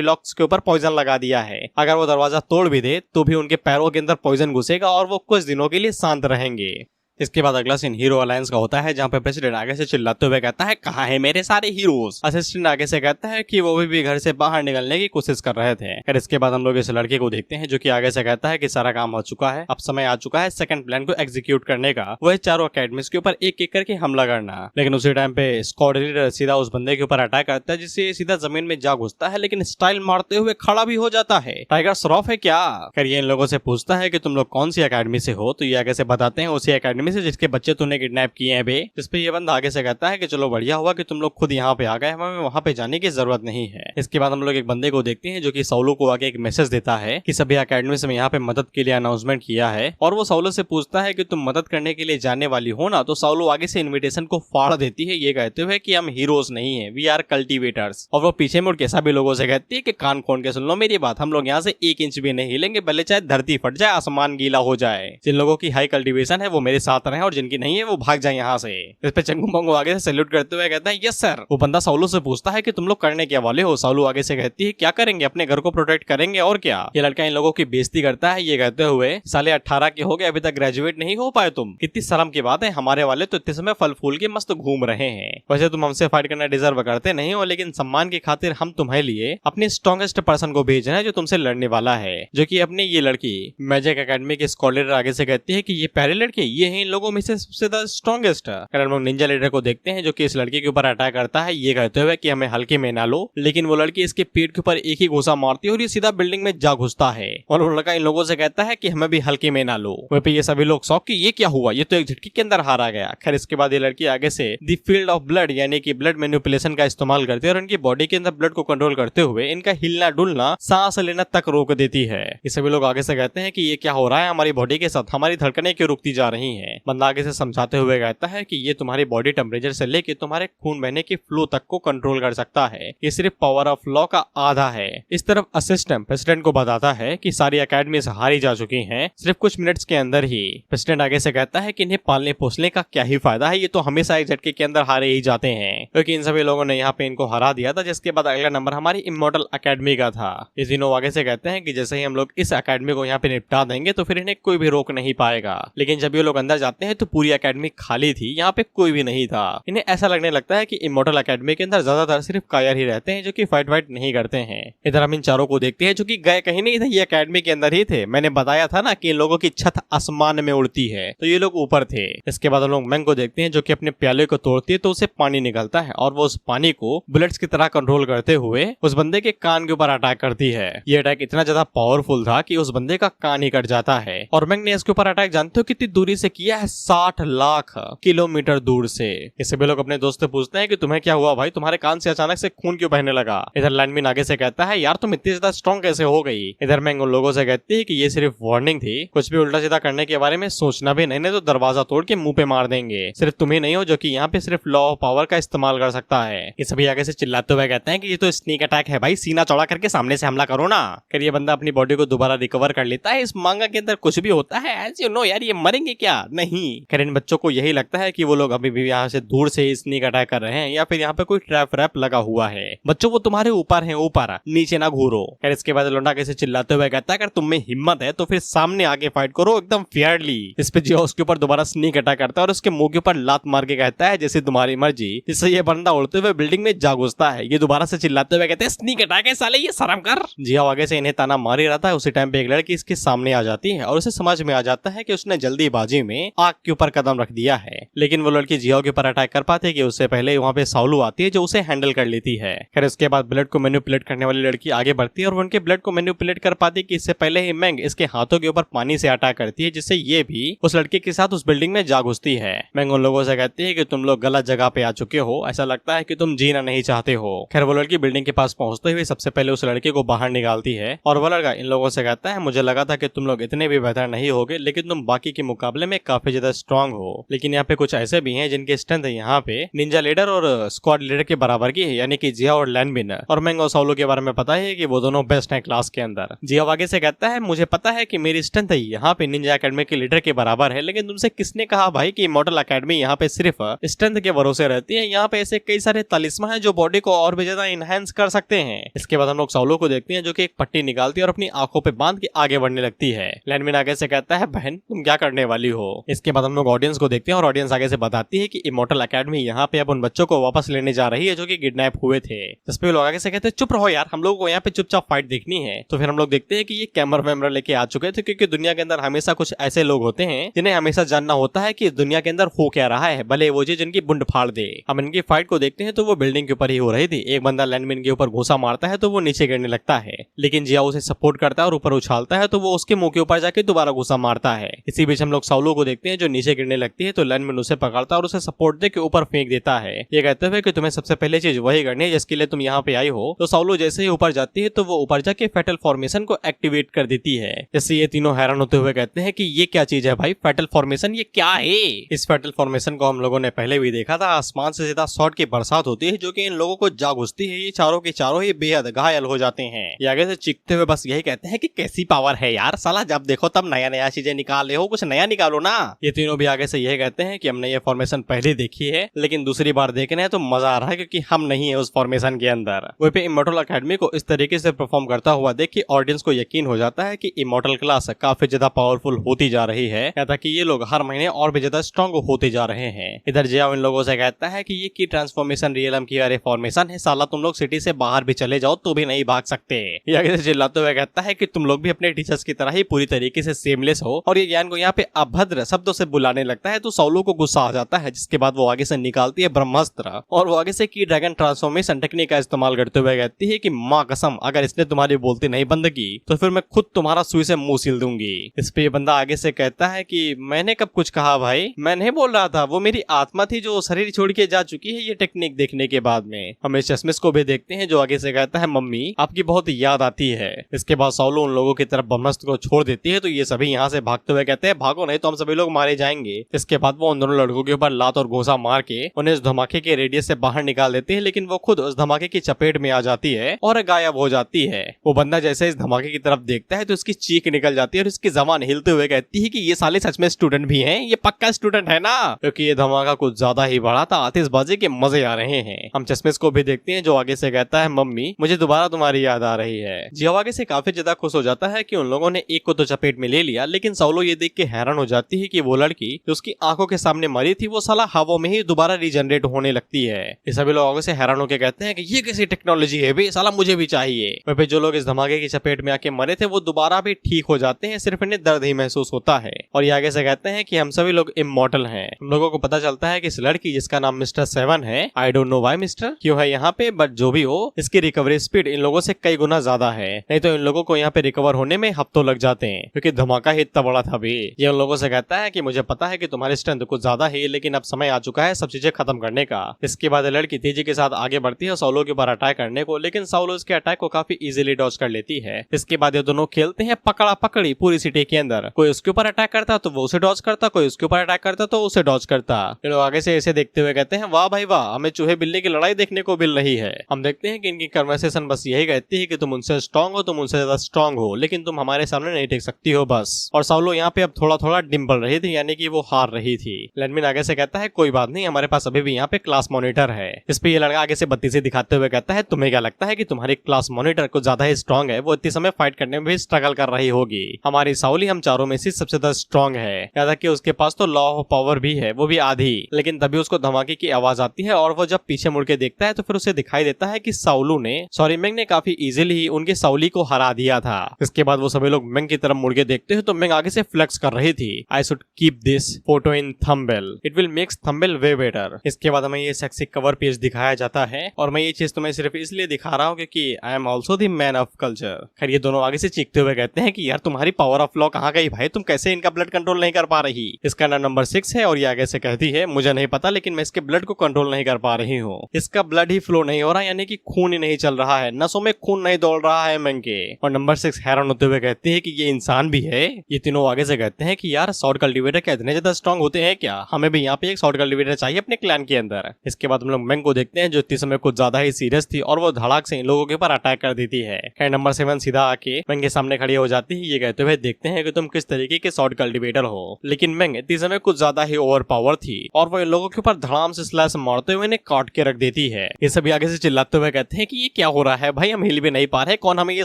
लॉक्स के ऊपर पॉइजन लगा दिया है, अगर वो दरवाजा तोड़ भी दे तो भी उनके पैरों के अंदर पॉइजन घुसेगा और वो कुछ दिनों के लिए शांत रहेंगे। इसके बाद अगला सीन हीरो अलायंस का होता है जहाँ पे प्रेसिडेंट आगे से चिल्लाते हुए कहता है कहाँ है मेरे सारे हीरोज? असिस्टेंट आगे से कहता है कि वो भी घर से बाहर निकलने की कोशिश कर रहे थे। फिर इसके बाद हम लोग इस लड़के को देखते हैं जो कि आगे से कहता है कि सारा काम हो चुका है, अब समय आ चुका है सेकंड प्लान को एग्जीक्यूट करने का, वह चारों अकेडमीज के ऊपर एक एक करके हमला करना। लेकिन उसी टाइम पे स्क्वाड लीडर सीधा उस बंदे के ऊपर अटैक करता है, जिससे सीधा जमीन में जा घुसता है, लेकिन स्टाइल मारते हुए खड़ा भी हो जाता है। टाइगर श्रॉफ है क्या? फिर ये इन लोगों से पूछता है कि तुम लोग कौन सी अकेडमी से हो? तो ये आगे से बताते हैं उसी अकेडमी अकेडमी से जिसके बच्चे तूने किडनैप किए हैं बे। जिस पे ये बंदा आगे से कहता है कि चलो बढ़िया हुआ कि तुम लोग खुद यहाँ पे आ गए, हमें वहाँ पे जाने की जरूरत नहीं है। इसके बाद हम लोग एक बंदे को देखते हैं जो कि साउलो को आगे एक मैसेज देता है कि सभी अकेडमी से यहाँ पे मदद के लिए अनाउंसमेंट किया है, और वो साउलो से पूछता है कि तुम मदद करने के लिए जाने वाली हो ना। तो साउलो आगे से इन्विटेशन को फाड़ देती है ये कहते हुए कि हम हीरोज नहीं है, वी आर कल्टिवेटर्स। और वो पीछे मुड़ के सभी लोगों से कहती है कि कान खोल के सुन लो मेरी बात, हम लोग यहाँ से 1 इंच भी नहीं हिलेंगे, भले चाहे धरती फट जाए, आसमान गीला हो जाए। जिन लोगों की हाई कल्टीवेशन है वो मेरे साथ रहे और जिनकी नहीं है वो भाग जाए यहाँ से। इस पे चंगू मंगू आगे से सैल्यूट करते हुए कहता है यस सर। वो बंदा साउलो से पूछता है कि तुम लोग करने क्या वाले हो। साउलो आगे से कहती है क्या करेंगे, अपने घर को प्रोटेक्ट करेंगे और क्या। ये लड़का इन लोगों की बेइज्जती करता है ये कहते हुए साले 18 के हो गए, अभी तक ग्रेजुएट नहीं हो पाए तुम, कितनी शर्म की बात है, हमारे वाले तो इतने समय फल फूल के मस्त घूम रहे हैं। वैसे तुम हमसे फाइट करना डिजर्व करते नहीं हो, लेकिन सम्मान की खातिर हम तुम्हारे लिए अपने स्ट्रॉन्गेस्ट पर्सन को भेज रहे हैं जो तुमसे लड़ने वाला है, जो कि अपनी ये लड़की मैजिक एकेडमी के स्क्वाड लीडर आगे से कहती है कि ये पहले लड़के ये हैं इन लोगों में से सबसे ज्यादा स्ट्रॉन्गेस्ट। हम लोग निंजा लीडर को देखते हैं जो कि इस लड़के के ऊपर अटैक करता है ये कहते हुए कि हमें हल्के में ना लो, लेकिन वो लड़की इसके पेट के ऊपर एक ही घुसा मारती है और ये सीधा बिल्डिंग में जा घुसता है। और वो लड़का इन लोगों से कहता है कि हमें भी हल्के में ना लो। वहीं पे ये सभी लोग शौक कि ये क्या हुआ, ये तो एक झटके के अंदर हारा गया। खैर इसके बाद ये लड़की आगे से दी फील्ड ऑफ ब्लड यानी कि ब्लड मैनिपुलेशन का इस्तेमाल करती है और इनकी बॉडी के अंदर ब्लड को कंट्रोल करते हुए इनका हिलना डुलना, सांस लेना तक रोक देती है। ये सभी लोग आगे से कहते हैं कि ये क्या हो रहा है हमारी बॉडी के साथ, हमारी धड़कनें क्यों रुकती जा रही हैं। बंदा आगे से समझाते हुए कहता है कि ये तुम्हारी बॉडी टेम्परेचर से लेके तुम्हारे खून बहने के फ्लो तक को कंट्रोल कर सकता है, ये सिर्फ पावर ऑफ लॉ का आधा है। इस तरफ असिस्टेंट प्रेसिडेंट को बताता है कि सारी अकेडमी से हारी जा चुकी हैं सिर्फ कुछ मिनट्स के अंदर ही। प्रेसिडेंट आगे से कहता है कि इन्हें पालने पोसने का क्या ही फायदा है, ये तो हमेशा एक झटके के अंदर हारे ही जाते हैं, क्योंकि इन सभी लोगों ने यहाँ पे इनको हरा दिया था। जिसके बाद अगला नंबर हमारी इमॉर्टल अकेडमी का था। इस दिनों आगे से कहते हैं कि जैसे ही हम लोग इस अकेडमी को यहाँ पे निपटा देंगे तो फिर इन्हें कोई भी रोक नहीं पाएगा। लेकिन जब ये लोग अंदर जाते हैं तो पूरी अकेडमी खाली थी, यहाँ पे कोई भी नहीं था। इन्हें ऐसा लगने लगता है कि इमॉर्टल अकेडमी के अंदर ज्यादातर सिर्फ कायर ही रहते हैं जो कि फाइट वाइट नहीं करते हैं। इधर हम इन चारों को देखते हैं जो कि गए कहीं नहीं थे, ये अकेडमी के अंदर ही थे। मैंने बताया था ना कि इन लोगों की छत आसमान में उड़ती है, तो ये लोग ऊपर थे। इसके बाद हम लोग मैंग को देखते हैं जो कि अपने प्याले को तोड़ती है तो उसे पानी निकलता है और वो उस पानी को बुलेट्स की तरह कंट्रोल करते हुए उस बंदे के कान के ऊपर अटैक करती है। ये अटैक इतना ज्यादा पावरफुल था कि उस बंदे का कान ही कट जाता है। और मैंग ने इसके ऊपर अटैक जानते हो कितनी दूरी से किया है, 60 लाख किलोमीटर दूर से। इससे भी लोग अपने दोस्त से पूछते हैं कि तुम्हें क्या हुआ भाई, तुम्हारे कान से अचानक से खून क्यों बहने लगा। इधर लैंडमिन आगे से कहता है यार तुम इतनी ज्यादा स्ट्रॉन्ग कैसे हो गई। इधर मैंग उन लोगों से कहती है कि ये सिर्फ वार्निंग थी, कुछ भी उल्टा सीधा करने के बारे में सोचना भी नहीं तो दरवाजा तोड़ के मुंह पे मार देंगे। सिर्फ तुम ही नहीं हो जो कि यहाँ पे सिर्फ लॉ ऑफ पावर का इस्तेमाल कर सकता है। ये सभी आगे से चिल्लाते हुए कहते हैं कि ये तो स्नीक अटैक है भाई, सीना चौड़ा करके सामने से हमला करो ना। फिर ये बंदा अपनी बॉडी को दोबारा रिकवर कर लेता है। इस मांगा के अंदर कुछ भी होता है एज यू नो यार, ये मरेंगे क्या नहीं। खैर इन बच्चों को यही लगता है कि वो लोग अभी भी यहाँ से दूर से स्नीक अटैक कर रहे हैं या फिर यहाँ पे कोई ट्रैप व्रैप लगा हुआ है। बच्चों वो तुम्हारे ऊपर है, ऊपर नीचे ना घूरो। खैर इसके बाद लौंडा कैसे चिल्लाते हुए कहता है अगर तुम में हिम्मत है तो फिर सामने आगे फाइट करो एकदम फेयरली। इस पे जियो उसके ऊपर दोबारा स्नीक अटैक करता है और उसके मुंह के ऊपर लात मार के कहता है जैसे तुम्हारी मर्जी। इससे ये बंदा उड़ते हुए बिल्डिंग में जा घुसता है। ये दोबारा से चिल्लाते हुए कहते हैं स्नीक अटैक है साले, ये शर्म कर। जियो आगे से इन्हें ताना मार ही रहता है। उसी टाइम पे एक लड़की इसके सामने आ जाती है और उसे समझ में आ जाता है कि उसने जल्दीबाजी में आग के ऊपर कदम रख दिया है। लेकिन वो लड़की जियो के ऊपर अटैक कर पाती है कि उससे पहले वहाँ पे साउलू आती है जो उसे हैंडल कर लेती है। खैर उसके बाद ब्लड को मैनिपुलेट करने वाली लड़की आगे बढ़ती है और वो उनके ब्लड को मैनिपुलेट कर पाती है कि इससे पहले ही मैंग इसके हाथों के ऊपर पानी से अटैक करती है, जिससे ये भी उस लड़के के साथ उस बिल्डिंग में जा घुसती है। मैंग उन लोगों से कहती है कि तुम लोग गलत जगह पे आ चुके हो, ऐसा लगता है कि तुम जीना नहीं चाहते हो। खैर वो लड़की बिल्डिंग के पास पहुंचते हुए सबसे पहले उस लड़के को बाहर निकालती है और वो लड़का इन लोगों से कहता है मुझे लगा था कि तुम लोग इतने भी बेहतर नहीं होगे, लेकिन तुम बाकी के मुकाबले में काफी ज्यादा स्ट्रांग हो। लेकिन यहाँ पे कुछ ऐसे भी हैं जिनकी स्ट्रेंथ यहाँ पे निंजा लीडर और स्क्वाड लीडर के बराबर की है, यानी कि जिया और लैंडमिन। और मैंग और साउलो के बारे में पता है कि वो दोनों बेस्ट हैं क्लास के अंदर। जिया आगे से कहता है मुझे पता है कि मेरी स्ट्रेंथ यहाँ पे निंजा एकेडमी के लीडर के बराबर है, लेकिन तुमसे किसने कहा भाई कि इमॉर्टल एकेडमी यहाँ पे सिर्फ स्ट्रेंथ के भरोसे रहती है। यहाँ पे ऐसे कई सारे तालिस्मा हैं जो बॉडी को और भी ज्यादा इनहेंस कर सकते हैं। इसके बाद हम लोग साउलो को देखते हैं जो कि एक पट्टी निकालती है और अपनी आंखों पे बांध के आगे बढ़ने लगती है। लैंडमिन आगे से कहता है बहन तुम क्या करने वाली हो। इसके बाद हम लोग ऑडियंस को देखते हैं और ऑडियंस आगे से बताती है कि इमॉर्टल एकेडमी यहाँ पे अब उन बच्चों को वापस लेने जा रही है जो कि किडनैप हुए थे। जिस पे लोग आगे से कहते हैं चुप रहो यार, हम लोगों को यहाँ पे चुपचाप फाइट देखनी है। तो फिर हम लोग देखते हैं कि ये कैमरा वैमरा लेके आ चुके थे, क्योंकि दुनिया के अंदर हमेशा कुछ ऐसे लोग होते हैं जिन्हें हमेशा जानना होता है कि दुनिया के अंदर हो क्या रहा है, भले वो चीज जिनकी बुंड फाड़ दे। हम इनकी फाइट को देखते हैं तो वो बिल्डिंग के ऊपर ही हो रही थी। एक बंदा लैंडमिन के ऊपर घुसा मारता है तो वो नीचे गिरने लगता है। लेकिन जिया उसे सपोर्ट करता है और ऊपर उछालता है तो वो उसके मुंह के ऊपर जाके दोबारा गुस्सा मारता है। इसी बीच हम लोग साउलो को देखते हैं जो नीचे गिरने लगती है तो लैनमिन उसे पकड़ता है और उसे सपोर्ट दे के ऊपर फेंक देता है, ये कहते हुए कि तुम्हें सबसे पहले चीज वही करनी है जिसके लिए तुम यहाँ पे आई हो। तो साउलो जैसे ही ऊपर जाती है तो वो ऊपर जाके फेटल फॉर्मेशन को एक्टिवेट कर देती है। जैसे ये तीनों हैरान होते हुए कहते हैं कि ये क्या चीज है भाई, फेटल फॉर्मेशन ये क्या है। इस फेटल फॉर्मेशन को हम लोगों ने पहले भी देखा था, आसमान से सीधा शॉट की बरसात होती है जो कि इन लोगों को जाग घुसती है। ये चारों के चारों ही बेहद घायल हो जाते हैं। ये आगे से चीखते हुए बस यही कहते हैं कि कैसी पावर है यार, साला जब देखो तब नया नया चीजें निकाल रहे हो, कुछ नया निकालो ना। ये तीनों भी आगे से यही कहते हैं कि हमने ये फॉर्मेशन पहले देखी है लेकिन दूसरी बार देखने तो मजा आ रहा है क्योंकि हम नहीं है उस फॉर्मेशन के अंदर। वहीं पे इमॉर्टल एकेडमी को इस तरीके से परफॉर्म करता हुआ देख के ऑडियंस को यकीन हो जाता है कि इमॉर्टल क्लास काफी ज्यादा पावरफुल होती जा रही है, या ताकि ये लोग हर महीने और भी ज्यादा स्ट्रॉन्ग होते जा रहे हैं। इधर जिया इन लोगों से कहता है कि ये की ट्रांसफॉर्मेशन रियलम की अरे फॉर्मेशन है, साला तुम लोग सिटी से बाहर भी चले जाओ तो भी नहीं भाग सकते। ये आगे से चिल्लाते हुए कहता है कि तुम लोग भी अपने टीचर्स की तरह ही पूरी तरीके से सेमलेस हो, और ये ज्ञान को यहाँ पे अभद्र शब्दों से बुलाने लगता है तो साउलो को गुस्सा आ जाता है, जिसके बाद वो आगे से निकालती है ब्रह्मास्त्र और वो आगे से की ड्रैगन ट्रांसफॉर्मेशन टेक्निक का इस्तेमाल करते हुए कहती है कि माँ कसम अगर इसने तुम्हारी बोलती नहीं बंद की तो फिर मैं खुद तुम्हारा सुई से मुंह सील दूंगी। इस पे ये बंदा आगे से कहता है कि मैंने कब कुछ कहा भाई, मैं नहीं बोल रहा था, वो मेरी आत्मा थी जो शरीर छोड़ के जा चुकी है ये टेक्निक देखने के बाद में। हम इस चश्मिश को भी देखते हैं जो आगे से कहता है मम्मी आपकी बहुत याद आती है। इसके बाद साउलो उन लोगों की तरफ ब्रह्मास्त्र को छोड़ देती है तो ये सभी यहाँ से भागते हुए कहते हैं भागो नहीं तो हम सभी लोग मारे जाएंगे। इसके बाद वो उन दोनों लड़कों के ऊपर लात और घूंसा मार के उन्हें इस धमाके के रेडियस से बाहर निकाल देती है, लेकिन वो खुद उस धमाके की चपेट में आ जाती है और गायब हो जाती है। वो बंदा जैसे इस धमाके की तरफ देखता है तो उसकी चीख निकल जाती है और इसकी जबान हिलते हुए कहती है कि ये साले सच में स्टूडेंट भी हैं, ये पक्का स्टूडेंट है ना, क्योंकि ये धमाका कुछ ज्यादा ही बड़ा था, आतिशबाजी के मजे आ रहे हैं। हम चश्मिश को भी देखते हैं जो आगे से कहता है मम्मी मुझे दोबारा तुम्हारी याद आ रही है। जिया आगे से काफी ज्यादा खुश हो जाता है कि उन लोगों ने एक को तो चपेट में ले लिया, लेकिन साउलो ये देख के हैरान हो जाती है कि वो लड़की जो उसकी आंखों के सामने मरी थी वो साला हवा में ही दोबारा रीजनरेट होने लगती है। ये सभी लोग आगे से हैरान होकर कहते हैं कि ये कैसी टेक्नोलॉजी है बे, साला मुझे भी चाहिए। वहीं पे जो लोग इस धमाके की चपेट में आके मरे थे वो दोबारा भी ठीक हो जाते हैं, सिर्फ इन्हें दर्द ही महसूस होता है। और ये आगे से कहते हैं कि हम सभी लोग इमॉर्टल हैं। हम लोगों को पता चलता है कि इस लड़की जिसका नाम मिस्टर 7 है, I don't know why mister क्यों है यहाँ पे, बट जो भी हो इसकी रिकवरी स्पीड इन लोगों से कई गुना ज्यादा है, नहीं तो इन लोगों को यहाँ पे रिकवर होने में हफ्तों लग जाते हैं क्योंकि धमाका ही इतना बड़ा था भी। ये उन लोगों से कहता है कि मुझे पता है कि तुम्हारी स्ट्रेंथ कुछ ज्यादा है लेकिन अब समय आ चुका है सब चीजें खत्म करने का। इसके बाद लड़की तेजी के साथ आगे बढ़ती है साउलो के ऊपर अटैक करने को, लेकिन साउलो इसके अटैक को काफी इजीली डॉज कर लेती है। इसके बाद ये दोनों खेलते हैं पकड़ा पकड़ी पूरी सिटी के अंदर, कोई उसके ऊपर अटैक करता तो वो उसे डॉज करता, कोई उसके ऊपर अटैक करता तो उसे डॉज करता। ये लोग आगे से ऐसे देखते हुए कहते हैं वाह भाई वाह, हमें चूहे बिल्ली की लड़ाई देखने को मिल रही है। हम देखते हैं कि इनकी कन्वर्सेशन बस यही कहती है कि तुम उनसे स्ट्रांग हो, तुम उनसे ज्यादा स्ट्रांग हो, लेकिन तुम हमारे सामने नहीं टिक सकती हो बस। और साउलो यहाँ पे अब थोड़ा थोड़ा डिम्पल रही थी, यानी कि वो हार रही थी। लैनमिन आगे से कहता है कोई बात नहीं, हमारे पास अभी भी यहाँ पे क्लास मॉनिटर है। इस पे ये लड़का आगे से बत्ती से दिखाते हुए कहता है तुम्हें क्या लगता है कि तुम्हारी क्लास मॉनिटर कुछ ज्यादा ही स्ट्रांग है, वो इतने समय फाइट करने में भी स्ट्रगल कर रही होगी। हमारी साउली हम चारों में से सबसे ज्यादा स्ट्रांग है, याद कि उसके पास तो लॉ ऑफ पावर भी है, वो भी आधी। लेकिन तभी उसको धमाके की आवाज आती है और वो जब पीछे मुड़ के देखता है तो फिर उसे दिखाई देता है कि साउलू ने मेंग ने काफी इजीली ही उनके साउली को हरा दिया था। इसके बाद वो सभी लोग मेंग की तरफ मुड़ के देखते हैं तो मेंग आगे से फ्लेक्स कर रही थी, I should keep this photo in thumbnail, it will makes thumbnail way better. इसके बाद हमें ये सेक्सी कवर पेज दिखाया जाता है और मैं ये चीज तुम्हें सिर्फ इसलिए दिखा रहा हूँ क्योंकि I am also the man of culture. खैर ये दोनों आगे से चीखते हुए कहते हैं कि यार तुम्हारी पावर ऑफ लॉ कहाँ गई भाई, तुम कैसे इनका ब्लड कंट्रोल नहीं कर पा रही। इसका नाम नंबर 6 है और ये आगे से कहती है मुझे नहीं पता लेकिन मैं इसके ब्लड को कंट्रोल नहीं कर पा रही हूँ, इसका ब्लड ही फ्लो नहीं हो रहा, यानी कि खून ही नहीं चल रहा है, नसों में खून नहीं दौड़ रहा है मेंग के। और नंबर 6 हैरान होते हुए कहती है कि ये इंसान भी है। ये तीनों आगे से कहते हैं कि यार सॉर्ड कल्टीवेटर क्या इतने ज्यादा स्ट्रॉन्ग होते हैं क्या, हमें भी यहाँ पे एक सॉर्ड कल्टीवेटर चाहिए अपने क्लैन के अंदर। इसके बाद हम लोग मेंग को देखते हैं जो इतने समय कुछ ज्यादा ही सीरियस थी और वो धड़ाक से इन लोगों के ऊपर अटैक कर देती है। खैर नंबर 7 सीधा आके मेंग के सामने खड़ी हो जाती है, ये कहते हुए देखते हैं कि तुम किस तरीके के सॉर्ड कल्टीवेटर हो। लेकिन मेंग इतने समय कुछ ज्यादा ही ओवर पावर थी और वो इन लोगों के ऊपर धड़ाम से स्लैश मारते हुए इन्हें काट के रख देती है। ये सभी आगे से चिल्लाते हुए कहते हैं कि ये क्या हो रहा है भाई, हम हिल भी नहीं पा रहे, कौन हमें ये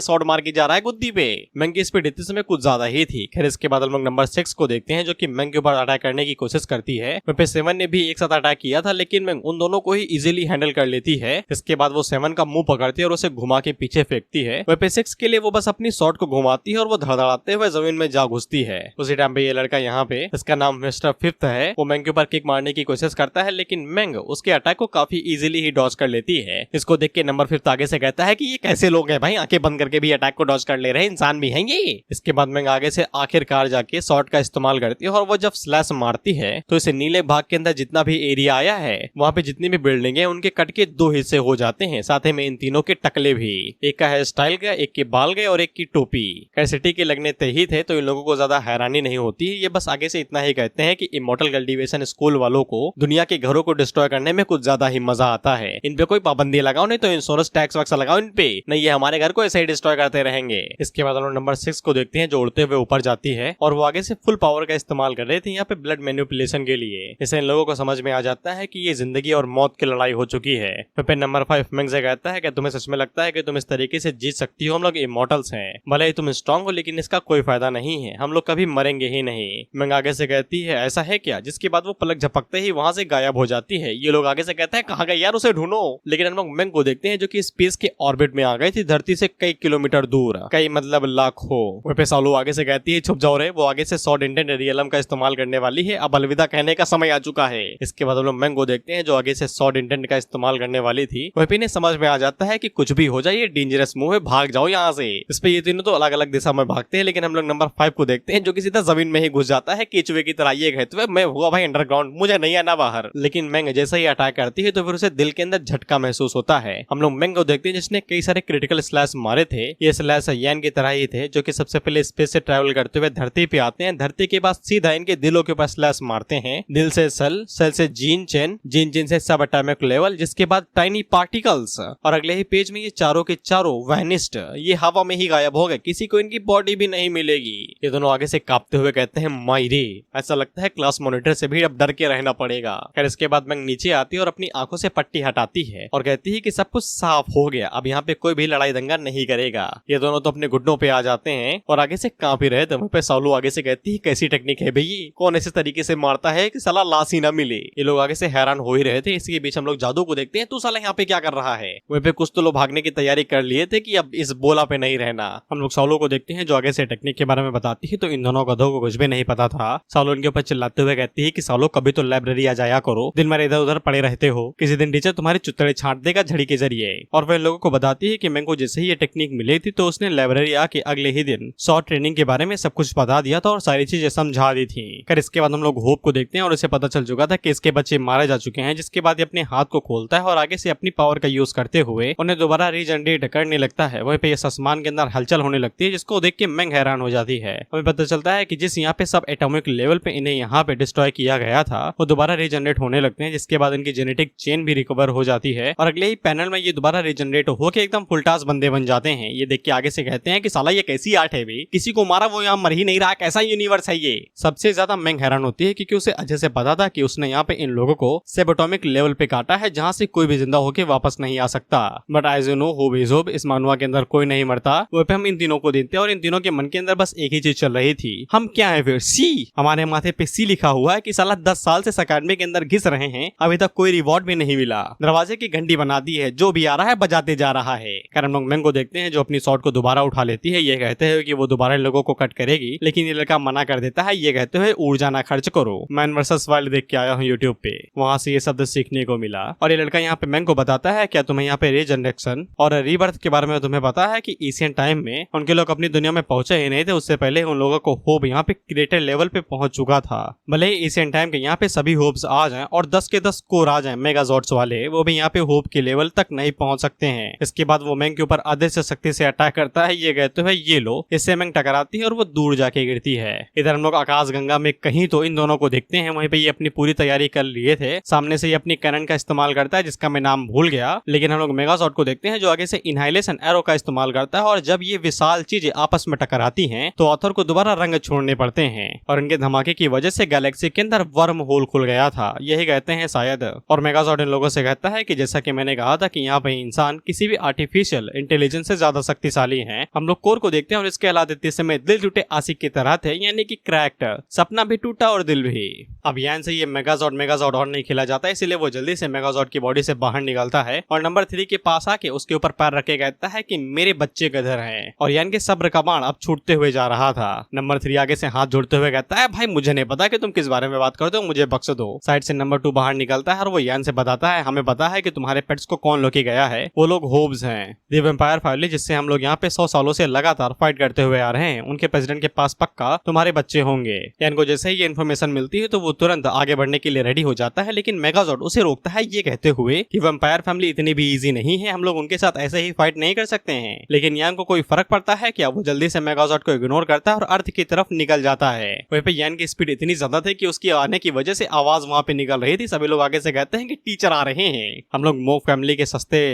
शॉट मार के जा रहा है गुद्दी पे। मेंग की स्पीड इतने समय कुछ ज्यादा ही थी। खैर इसके बाद हम लोग नंबर 6 को देखते हैं जो कि मेंग के ऊपर अटैक करने की कोशिश करती है। वहीं पे 7 ने भी एक साथ अटैक किया था लेकिन मेंग उन दोनों को ही इजीली हैंडल कर लेती है। इसके बाद वो 7 का मुंह पकड़ती है और उसे घुमा के पीछे फेंकती है। वहीं पे 6 के लिए वो बस अपनी शॉट को घुमाती है और वो धड़धड़ाते हुए जमीन में जा घुसती है। उसी टाइम पे ये लड़का यहाँ पे इसका नाम मिस्टर 5 है, वो मेंग के ऊपर किक मारने की कोशिश करता है लेकिन मेंग उसके अटैक को काफी इजीली ही डॉज कर लेती है। इसको देख के नंबर 5 आगे से कहता है कि ये कैसे लोग हैं भाई, भाई आंखें बंद करके भी अटैक को डॉज कर ले रहे हैं, इंसान भी हैं ये। इसके बाद मैंग आगे से आखिरकार जाके शॉर्ट का इस्तेमाल करती है और वो जब स्लैश मारती है तो इसे नीले भाग के अंदर जितना भी एरिया आया है वहाँ पे जितनी भी बिल्डिंग है उनके कट के 2 हिस्से हो जाते हैं, साथ ही में इन तीनों के टकले भी, एक का हेयर स्टाइल गया, एक के बाल गए और एक की टोपी। सिटी के लगने तय थे तो इन लोगों को ज्यादा हैरानी नहीं होती, ये बस आगे से इतना ही कहते हैं कि इमॉर्टल कल्टीवेशन स्कूल वालों को दुनिया के घरों को डिस्ट्रॉय करने में कुछ ज्यादा ही मजा आता है, इन पे कोई पाबंदी लगाओ, नहीं तो इंश्योरेंस टैक्स वैक्स लगाओ इन पे, नहीं ये हमारे घर को ऐसे ही डिस्ट्रॉय करते रहेंगे। इसके बाद हम लोग नंबर 6 को देखते हैं जो उड़ते हुए ऊपर जाती है और वो आगे से फुल पावर का इस्तेमाल कर रहे थे यहाँ पे ब्लड मैनिपुलेशन के लिए। इससे इन लोगों को समझ में आ जाता है कि ये जिंदगी और मौत की लड़ाई हो चुकी है। फिर नंबर 5 मैंग से कहता है कि तुम्हें सच में लगता है कि तुम इस तरीके से जीत सकती हो, हम लोग इमॉर्टल्स हैं, भले ही तुम स्ट्रांग हो लेकिन इसका कोई फायदा नहीं है, हम लोग कभी मरेंगे ही नहीं। मैंग आगे से कहती है ऐसा है क्या, जिसके बाद वो पलक झपकते ही वहां से गायब हो जाती है। ये लोग आगे से कहते हैं कहाँ गए यार, उसे ढूंढो, लेकिन हम लोग मैंग को देखते हैं जो कि स्पेस के ऑर्बिट में आ गई थी, धरती से कई किलोमीटर दूर, कई मतलब लाखों। वह पे सालो आगे से कहती है छुप जाओ रे, वो आगे से शॉर्ट इंटेंट रियलम का इस्तेमाल करने वाली है, अब अलविदा कहने का समय आ चुका है। इसके बाद हम लोग मैंग को देखते हैं जो आगे से शॉर्ट इंटेंट का इस्तेमाल करने वाली थी, वह पे समझ में आ जाता है कि कुछ भी हो जाए ये डेंजरस मूव है, भाग जाओ यहाँ से। इस पे ये तीनों तो अलग अलग दिशा में भागते हैं, लेकिन हम लोग नंबर 5 को देखते हैं जो कि सीधा जमीन में ही घुस जाता है केचुए की तरह। ये कहते हुए मैं हुआ भाई अंडरग्राउंड, मुझे नहीं आना बाहर, लेकिन मैंग जैसे ही अटैक करती है तो फिर उसे दिल के अंदर झटका महसूस होता है। हम लोग मैंग को देखते हैं जिसने कई सारे क्रिटिकल स्लैश मारे थे, ये स्लैश यान की तरह ही थे जो कि सबसे पहले स्पेस से ट्रैवल करते हुए धरती पे आते हैं, धरती के बाद सीधा इनके दिलों के ऊपर स्लैश मारते हैं, दिल से सेल, सेल से जीन चेन, जीन से सब एटॉमिक लेवल, जिसके बाद टाइनी पार्टिकल्स, और अगले ही पेज में ये चारों के चारों वैनिस्ड, ये हवा में ही गायब हो गए, किसी को इनकी बॉडी भी नहीं मिलेगी। ये दोनों आगे से कांपते हुए कहते हैं मायरे, ऐसा लगता है क्लास मॉनिटर से भी अब डर के रहना पड़ेगा। खैर इसके बाद मैंग नीचे आती है और अपनी आंखों से पट्टी हटाती है और कहती है कि सब कुछ साफ हो गया, अब यहाँ पे कोई भी लड़ाई दंगा नहीं करेगा। ये दोनों तो अपने घुटनों पे आ जाते हैं और आगे से कांप ही रहे थे। वहीं पे सालू आगे से कहती है कैसी टेक्निक है भई, कौन ऐसे तरीके से मारता है कि साला लाश ही ना मिले। ये लोग आगे से हैरान हो ही रहे थे। इसके बीच हम लोग जादू को देखते हैं, तू साला यहाँ पे क्या कर रहा है। वहीं पे कुछ तो लोग भागने की तैयारी कर लिए थे कि अब इस बोला पे नहीं रहना। हम लोग सालो को देखते हैं जो आगे से टेक्निक के बारे में बताती है, तो इन दोनों गधों को कुछ भी नहीं पता था। सालो इनके ऊपर चिल्लाते हुए कहती है कि सालो कभी तो लाइब्रेरी आ जाया करो, दिन भर इधर उधर पड़े रहते हो, किसी दिन टीचर तुम्हारे चुतड़े छांट देगा झड़ी के जरिए। और वह लोगों को बताती है कि मैंग को जैसे ही ये टेक्निक मिली थी तो उसने लाइब्रेरी आके अगले ही दिन शॉर्ट ट्रेनिंग के बारे में सब कुछ बता दिया था और सारी चीजें समझा दी थी। फिर इसके बाद हम लोग होप को देखते हैं और उसे पता चल चुका था कि इसके बच्चे मारे जा चुके हैं, जिसके बाद ये अपने हाथ को खोलता है और आगे से अपनी पावर का यूज करते हुए उन्हें दोबारा रीजनरेट करने लगता है। वहीं पे इस आसमान के अंदर हलचल होने लगती है जिसको देख के मैंग हैरान हो जाती है। हमें पता चलता है कि जिस यहाँ पे सब एटॉमिक लेवल पे इन्हें यहाँ पे डिस्ट्रॉय किया गया था वो दोबारा रीजनरेट होने लगते हैं, जिसके बाद इनकी जेनेटिक चेन भी रिकवर हो जाती है और अगले ही पैनल में ये दोबारा रीजनरेट होकर एकदम फुलटास बंदे बन जाते हैं। ये देख के आगे से कहते हैं कि साला ये कैसी आर्ट है भाई, किसी को मारा वो यहाँ मर ही नहीं रहा, कैसा यूनिवर्स है ये। सबसे ज्यादा मैंग हैरान होती है क्योंकि उसे अच्छे से पता था कि उसने यहाँ पे इन लोगों को सबएटॉमिक लेवल पे काटा है जहाँ से कोई भी जिंदा होके वापस नहीं आ सकता। बट एज यू नो होब इज होब, इस मानवा के अंदर कोई नहीं मरता। वो पे हम इन तीनों को देते हैं और इन तीनों के मन के अंदर बस एक ही चीज चल रही थी, हम क्या है फिर सी। हमारे माथे पे सी लिखा हुआ है कि साला 10 साल से अकेडमी के अंदर घिस रहे हैं, अभी तक कोई रिवॉर्ड भी नहीं मिला, दरवाजे की घंटी बना दी है, जो भी आ रहा है बजाते जा रहा है। हम लोग मैंग को देखते हैं जो अपनी शॉट को दोबारा उठा लेती है। ये कहते हैं कि वो दोबारा लोगों को कट करेगी, लेकिन ये लड़का मना कर देता है। ये कहते हुए ऊर्जा ना खर्च करो। मैन वर्सेस वाइल्ड देख के आया हूँ यूट्यूब पे, वहाँ से ये शब्द सीखने को मिला। और ये लड़का यहाँ पे मैंग को बताता है क्या तुम्हें यहाँ पे रीजनरेशन और रीबर्थ के बारे में तुम्हें पता है कि एशियन टाइम में उनके लोग अपनी दुनिया में पहुंचे ही नहीं थे, उससे पहले उन लोगों को होप यहाँ पे क्रिएटर लेवल पे पहुंच चुका था। भले ही एशियन टाइम के यहाँ पे सभी होप्स आ जाएं और 10 के 10 कोर आ जाएं मेगाजॉर्ड्स वाले, वो भी यहाँ पे होप के लेवल तक नहीं पहुंच सकते हैं। इसके बाद वो मैंग के ऊपर आधे से शक्ति से अटैक करता है। ये कहते हुए ये लो, इससे मैंग टकराती है और वो दूर जाके गिरती है। इधर हम लोग आकाश गंगा में कहीं तो इन दोनों को देखते हैं, वहीं पे ये अपनी पूरी तैयारी कर लिए थे। सामने से ये अपनी कैनन का इस्तेमाल करता है जिसका मैं नाम भूल गया, लेकिन हम लोग मेगाजॉर्ड को देखते हैं जो आगे से इनहाइलेशन एरो का इस्तेमाल करता है। और जब ये विशाल चीजें आपस में टकराती हैं तो ऑथर को दोबारा रंग छोड़ने पड़ते हैं और इनके धमाके की वजह से गैलेक्सी के अंदर वर्म होल खुल गया था, यही कहते हैं शायद। और मेगाजॉर्ड इन लोगों से कहता है कि जैसा कि मैंने कहा था कि यहाँ पे इंसान किसी भी आर्टिफिशियल इंटेलिजेंस से ज्यादा शक्तिशाली हैं। हम लोग कोर को देखते हैं और इसके अलावा देते समय दिल टूटे आशिक की तरह थे, यानी कि क्रैक्ड, सपना भी टूटा और दिल भी। अब यहाँ से ये मेगाजॉर्ड और नहीं खेला जाता, इसीलिए वो जल्दी से मेगाजॉर्ड की बॉडी से बाहर निकलता है और नंबर 3 के पास आके उसके ऊपर पैर रखे कहता है कि मेरे बच्चे किधर हैं। और यान के सब्र का बाण अब छूटते हुए जा रहा था। नंबर 3 आगे से हाथ जोड़ते हुए कहता है भाई मुझे नहीं पता कि तुम किस बारे में बात करते हो, मुझे बख्श दो। साइड से नंबर 2 बाहर निकलता है और वो यान से बताता है हमें पता है कि तुम्हारे पेट्स को कौन लेके गया है, वो लोग होब्स हैं, द वैम्पायर वेम्पायर फैमिली जिससे हम लोग यहाँ पे 100 सालों से लगातार फाइट करते हुए आ रहे हैं, उनके प्रेसिडेंट के पास पक्का तुम्हारे बच्चे होंगे। यान को जैसे ही ये इन्फॉर्मेशन मिलती है तो वो तुरंत आगे बढ़ने के लिए रेडी हो जाता है, लेकिन मेगाजॉर्ड उसे रोकता है ये कहते हुए कि वेम्पायर फैमिली इतनी भी इजी नहीं है, हम लोग उनके साथ ऐसे ही फाइट नहीं कर सकते हैं। लेकिन यान को कोई फर्क पड़ता है क्या? वो जल्दी से मेगाजॉर्ड को इग्नोर करता है और अर्थ की तरफ निकल जाता है। वहीं पे यान की स्पीड इतनी ज्यादा थी कि उसकी आने की वजह से आवाज वहां पे निकल रही थी। सभी लोग आगे से कहते हैं कि टीचर आ रहे हैं। हम लोग मोक फैमिली के सस्ते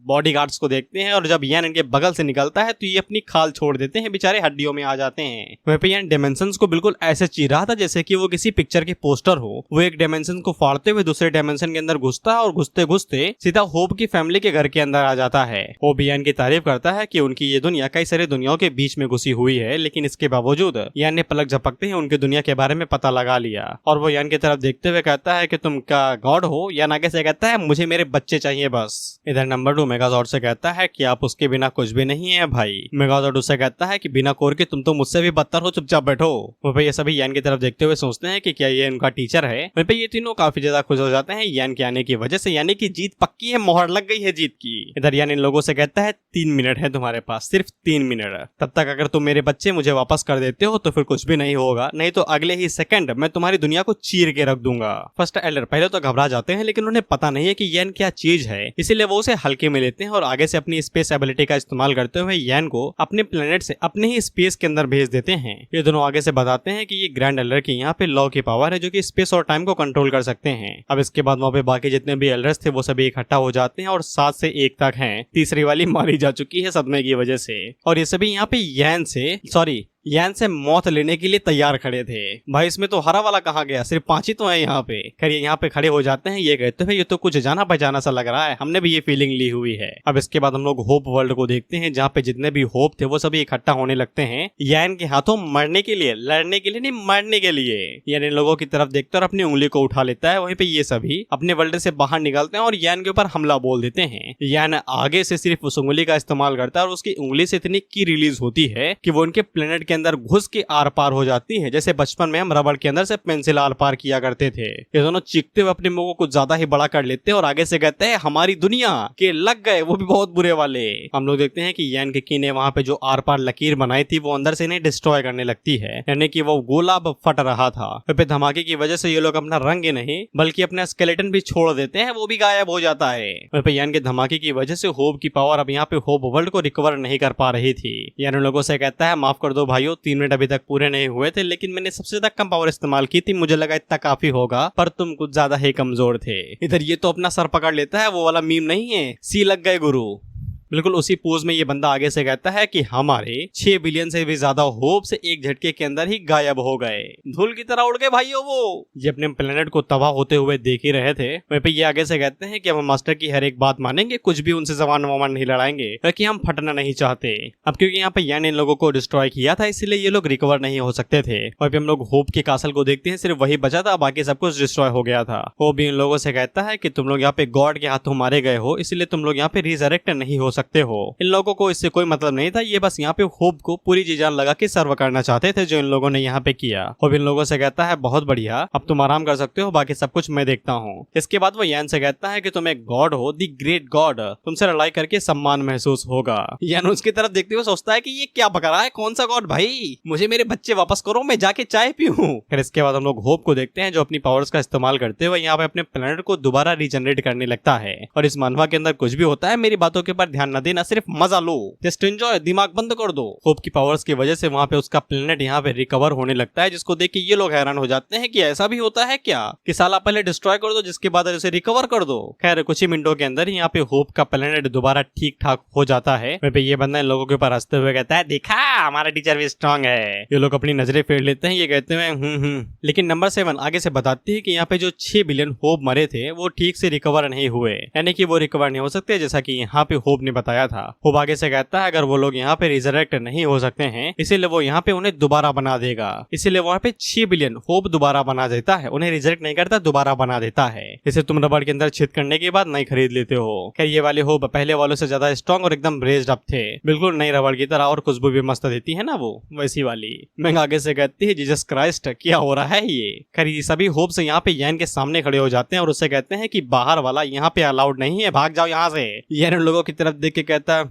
बॉडीगार्ड्स को देखते हैं और जब यान इनके बगल से निकलता है तो ये अपनी खाल छोड़ देते हैं, बेचारे हड्डियों में आ जाते हैं। वहीं पे यान डायमेंशंस को बिल्कुल ऐसे चीर रहा था जैसे कि वो किसी पिक्चर के पोस्टर हो। वो एक डायमेंशन को फाड़ते हुए दूसरे डायमेंशन के अंदर घुसता है और घुसते घुसते सीधा होप की फैमिली के घर के अंदर आ जाता है। होप यान की तारीफ करता है कि उनकी ये दुनिया कई सारी दुनियाओं के बीच में घुसी हुई है, लेकिन इसके बावजूद यान ने पलक झपकते ही उनकी दुनिया के बारे में पता लगा लिया। और वो यान की तरफ देखते हुए कहता है कि तुम क्या गॉड हो? यान आगे से कहता है मुझे मेरे बच्चे चाहिए बस। इधर नंबर 2 मेगाजॉर्ड से कहता है कि आप उसके बिना कुछ भी नहीं है भाई। मेगाजॉर्ड उससे कहता है कि बिना कोर के तुम तो मुझसे भी बदतर हो, चुपचाप बैठो। वहीं पे ये सभी यान की तरफ देखते हुए सोचते हैं कि क्या ये उनका टीचर है। वहीं पे ये तीनों काफी ज्यादा खुश हो जाते हैं यान के आने की वजह से, यानी कि जीत पक्की है, मोहर लग गई है जीत की। इधर यान इन लोगों से कहता है 3 मिनट है तुम्हारे पास, सिर्फ 3 मिनट। तब तक अगर तुम मेरे बच्चे मुझे वापस कर देते हो तो फिर कुछ भी नहीं होगा, नहीं तो अगले ही सेकंड मैं तुम्हारी दुनिया को चीर के रख दूंगा। फर्स्ट एल्डर पहले तो घबरा जाते हैं, लेकिन उन्हें पता नहीं है कि यान क्या चीज है, इसीलिए वो उसे हल्के में लेते हैं और आगे से अपनी स्पेस एबिलिटी का इस्तेमाल करते हुए यान को अपने प्लेनेट से अपने ही स्पेस के अंदर भेज देते हैं। ये दोनों आगे से बताते हैं कि ये ग्रैंड एल्डर की यहाँ पे लॉ की पावर है जो कि स्पेस और टाइम को कंट्रोल कर सकते हैं। अब इसके बाद वहाँ पे बाकी जितने भी एल्डर्स थे वो सभी इकट्ठा हो जाते हैं और 7 से 1 तक हैं। तीसरी वाली मारी जा चुकी है सदमे की वजह से, और ये सभी यहाँ पे यान से मौत लेने के लिए तैयार खड़े थे। भाई इसमें तो हरा वाला कहाँ गया? सिर्फ 5 ही तो है यहाँ पे। खैर ये यहाँ पे खड़े हो जाते हैं, ये कहते हैं ये तो कुछ जाना पहचाना सा लग रहा है, हमने भी ये फीलिंग ली हुई है। अब इसके बाद हम लोग होप वर्ल्ड को देखते हैं जहाँ पे जितने भी होप थे वो सभी इकट्ठा होने लगते हैं यान के हाथों मरने के लिए, लड़ने के लिए नहीं, मरने के लिए। यान इन लोगों की तरफ देखते और अपनी उंगली को उठा लेता है। वहीं पे ये सभी अपने वर्ल्ड से बाहर निकलते हैं और यान के ऊपर हमला बोल देते हैं। यान आगे से सिर्फ उस उंगली का इस्तेमाल करता है और उसकी उंगली से इतनी की रिलीज होती है कि वो उनके प्लेनेट के अंदर घुस के आर पार हो जाती है, जैसे बचपन में हम रबड़ के अंदर से पेंसिल आर पार किया करते थे। ये दोनों चीखते हुए अपने मुंह को कुछ ज्यादा ही बड़ा कर लेते हैं और आगे से कहते हैं हमारी दुनिया के लग गए, वो भी बहुत बुरे वाले। हम लोग देखते हैं कि यान के की ने वहां पे जो आर पार लकीर बनाई थी वो अंदर से इन्हें डिस्ट्रॉय करने लगती है, यानी कि वो गोला फट रहा था। फिर धमाके की वजह से ये लोग अपना रंग ही नहीं बल्कि अपना स्केलेटन भी छोड़ देते हैं, वो भी गायब हो जाता है। फिर यान के धमाके की वजह से होप की पावर अब यहाँ पे होप वर्ल्ड को रिकवर नहीं कर पा रही थी। यान उन लोगों से कहता है माफ कर दो भाइयों, 3 मिनट अभी तक पूरे नहीं हुए थे, लेकिन मैंने सबसे ज्यादा कम पावर इस्तेमाल की थी, मुझे लगा इतना काफी होगा, पर तुम कुछ ज्यादा ही कमजोर थे। इधर ये तो अपना सर पकड़ लेता है, वो वाला मीम नहीं है, सी लग गए गुरु। बिल्कुल उसी पोज में ये बंदा आगे से कहता है कि हमारे 6 बिलियन से भी ज्यादा होप से एक झटके के अंदर ही गायब हो गए, धूल की तरह उड़ गए भाइयों वो। ये अपने प्लेनेट को तबाह होते हुए देख ही रहे थे। वहीं पे ये आगे से कहते हैं कि हम मास्टर की हर एक बात मानेंगे, कुछ भी उनसे जबान वबान नहीं लड़ाएंगे, क्योंकि हम फटना नहीं चाहते। अब क्योंकि यहाँ पे यान इन लोगों को डिस्ट्रॉय किया था इसलिए ये लोग रिकवर नहीं हो सकते थे। और हम लोग होप के कासल को देखते हैं, सिर्फ वही बचा था, बाकी सब कुछ डिस्ट्रॉय हो गया था। वो भी इन लोगों से कहता है कि तुम लोग यहाँ पे गॉड के हाथों मारे गए हो, इसलिए तुम लोग यहाँ पे रिजरेक्ट नहीं हो सकते हो। लोगों को इससे कोई मतलब नहीं था, ये बस यहाँ पे होप को पूरी जी जान लगा के सर्व करना चाहते थे, जो इन लोगों ने यहाँ पे किया। होप इन लोगों से कहता है बहुत बढ़िया, अब तुम आराम कर सकते हो, बाकी सब कुछ मैं देखता हूँ। इसके बाद वो यान से कहता है कि तुम एक गॉड हो, द ग्रेट गॉड, तुमसे लड़ाई करके सम्मान महसूस होगा। यान उसकी तरफ देखते हुए सोचता है कि ये क्या बक रहा है, कौन सा गॉड भाई, मुझे मेरे बच्चे वापस करो, मैं जाके चाय पीऊं। फिर इसके बाद हम लोग होप को देखते हैं जो अपनी पावर्स का इस्तेमाल करते हुए यहाँ पे अपने प्लेनेट को दोबारा रीजनरेट करने लगता है। और इस मानवा के अंदर कुछ भी होता है मेरी बातों के ऊपर ध्यान न देना, सिर्फ मजा लो, जस्ट एंजॉय, दिमाग बंद कर दो। होप की पावर्स की वजह से वहाँ पे उसका प्लेनेट यहाँ पे रिकवर होने लगता है, जिसको देख के ये लोग हैरान हो जाते हैं कि ऐसा भी होता है क्या कि साला पहले डिस्ट्रॉय कर दो जिसके बाद उसे रिकवर कर दो। खैर कुछ ही मिनटों के अंदर यहाँ पे होप का प्लेनेट दोबारा ठीक ठाक हो जाता है। वहीं पे ये बंदा इन लोगों के ऊपर हंसते हुए कहता है देखा हमारा टीचर भी स्ट्रॉन्ग है। ये लोग अपनी नजरें फेर लेते हैं, ये कहते हैं लेकिन नंबर 7 आगे से बताती है कि यहाँ पे जो 6 बिलियन होप मरे थे वो ठीक से रिकवर नहीं हुए, यानी कि वो रिकवर नहीं हो सकते, जैसा कि यहाँ पे होप ने बताया था। होप आगे से कहता है अगर वो लोग यहाँ पे रिजरेक्ट नहीं हो सकते हैं, इसीलिए वो यहाँ पे उन्हें दोबारा बना देगा। इसीलिए वहाँ पे 6 बिलियन होप दोबारा बना देता है, उन्हें रिजरेक्ट नहीं करता, दोबारा बना देता है। इसे तुम रबड़ के अंदर छेद करने के बाद नहीं खरीद लेते हो। खैर ये वाले होप पहले वालों से ज्यादा स्ट्रॉन्ग और एकदम रेज्ड अप थे, बिल्कुल नई रबड़ की तरह, और खुशबू भी मस्त देती है ना वो वैसी वाली। मैं आगे से कहती है जीसस क्राइस्ट क्या हो रहा है ये। खैर ये सभी होप से यहाँ पे यान के सामने खड़े हो जाते हैं और उससे कहते हैं कि बाहर वाला यहाँ पे अलाउड नहीं है, भाग जाओ यहाँ से। यान उन लोगों की तरफ देख के कहता है